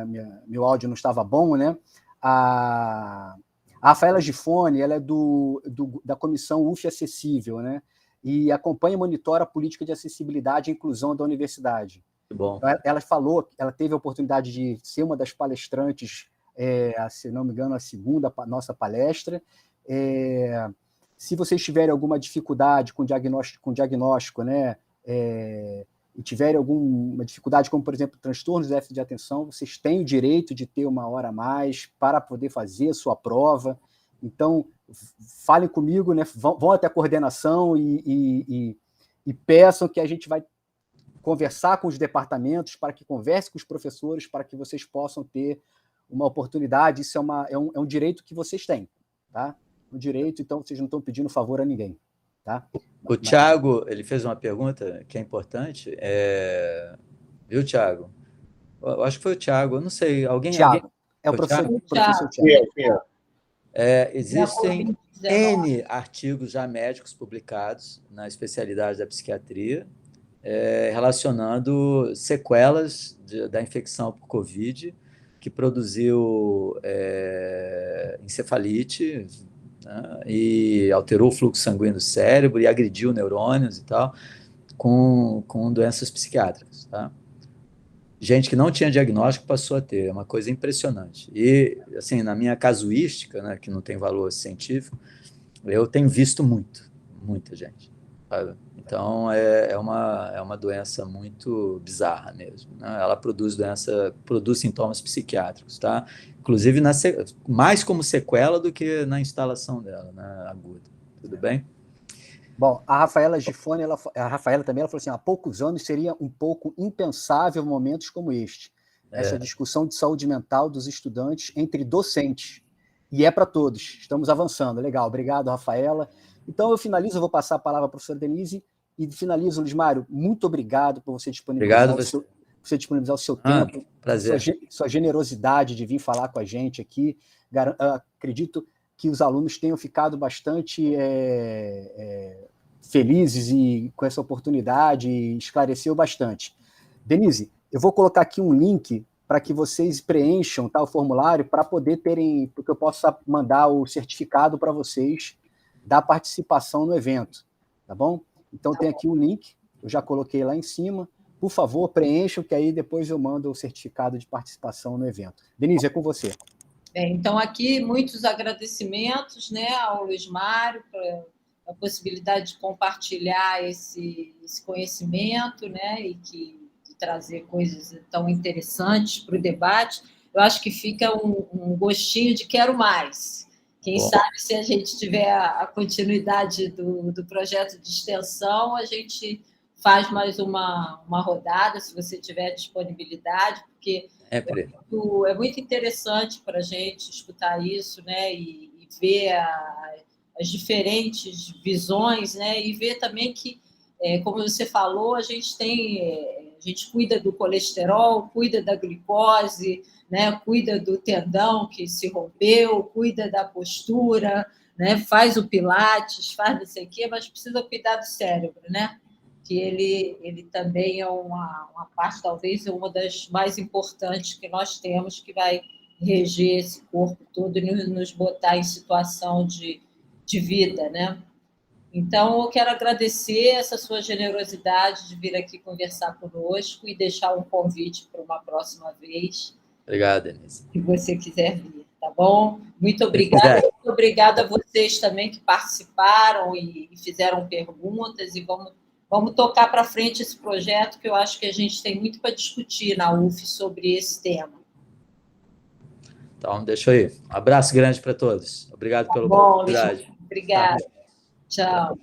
meu áudio não estava bom, né? A Rafaela Gifone, ela é da comissão UF Acessível, né? E acompanha e monitora a política de acessibilidade e inclusão da universidade. Bom. Ela falou, ela teve a oportunidade de ser uma das palestrantes, se não me engano, a segunda nossa palestra. Se vocês tiverem alguma dificuldade com diagnóstico, né, e tiverem alguma dificuldade, como, por exemplo, transtornos de déficit de atenção, vocês têm o direito de ter uma hora a mais para poder fazer a sua prova. Então, falem comigo, né, vão até a coordenação e peçam que a gente vai conversar com os departamentos, para que converse com os professores, para que vocês possam ter uma oportunidade. Isso é um direito que vocês têm, tá? Um direito, então vocês não estão pedindo favor a ninguém, tá? O Thiago, ele fez uma pergunta que é importante. Viu, Tiago? Eu acho que foi o Tiago, eu não sei. Alguém? Tiago, é o Foi professor Thiago. Tiago. Existem Da N artigos já médicos publicados na especialidade da psiquiatria, relacionando sequelas da infecção por Covid, que produziu encefalite, né, e alterou o fluxo sanguíneo do cérebro e agrediu neurônios e tal, com doenças psiquiátricas, tá? Gente que não tinha diagnóstico passou a ter, é uma coisa impressionante. E, assim, na minha casuística, né, que não tem valor científico, eu tenho visto muita gente, sabe? Então, é uma doença muito bizarra mesmo, né? Ela produz sintomas psiquiátricos, tá? Inclusive, mais como sequela do que na instalação dela, né, aguda. Tudo bem? Bom, a Rafaela Gifone, a Rafaela também, ela falou assim, há poucos anos seria um pouco impensável momentos como este. Essa discussão de saúde mental dos estudantes entre docentes. E é para todos. Estamos avançando. Legal. Obrigado, Rafaela. Então, eu finalizo, eu vou passar a palavra à professora Denise e finalizo, Luiz Mário. Muito obrigado por você disponibilizar o seu tempo, sua generosidade de vir falar com a gente aqui. Acredito que os alunos tenham ficado bastante felizes e com essa oportunidade, e esclareceu bastante. Denise, eu vou colocar aqui um link para que vocês preencham, tá, o formulário, para poder terem, porque eu possa mandar o certificado para vocês da participação no evento, tá bom? Então tem aqui o link, eu já coloquei lá em cima. Por favor, preencham, que aí depois eu mando o certificado de participação no evento. Denise, é com você. Então, aqui, muitos agradecimentos, né, ao Luiz Mário, pela possibilidade de compartilhar esse conhecimento, né, e de trazer coisas tão interessantes para o debate. Eu acho que fica um gostinho de quero mais. Quem sabe, se a gente tiver a continuidade do projeto de extensão, a gente faz mais uma rodada, se você tiver disponibilidade, porque é muito interessante para a gente escutar isso, né, e ver as diferentes visões, né, e ver também que, como você falou, a gente cuida do colesterol, cuida da glicose, né, cuida do tendão que se rompeu, cuida da postura, né, faz o pilates, faz não sei o quê, mas precisa cuidar do cérebro, né? Que ele também é uma parte, talvez, uma das mais importantes que nós temos, que vai reger esse corpo todo e nos botar em situação de vida, né? Então, eu quero agradecer essa sua generosidade de vir aqui conversar conosco e deixar um convite para uma próxima vez. Obrigado, Denise. Se você quiser vir, tá bom? Muito obrigada. Muito obrigada a vocês também que participaram e fizeram perguntas, e vamos tocar para frente esse projeto, que eu acho que a gente tem muito para discutir na UF sobre esse tema. Então, deixa eu ir. Um abraço grande para todos. Obrigado pela oportunidade. Obrigada. Tchau.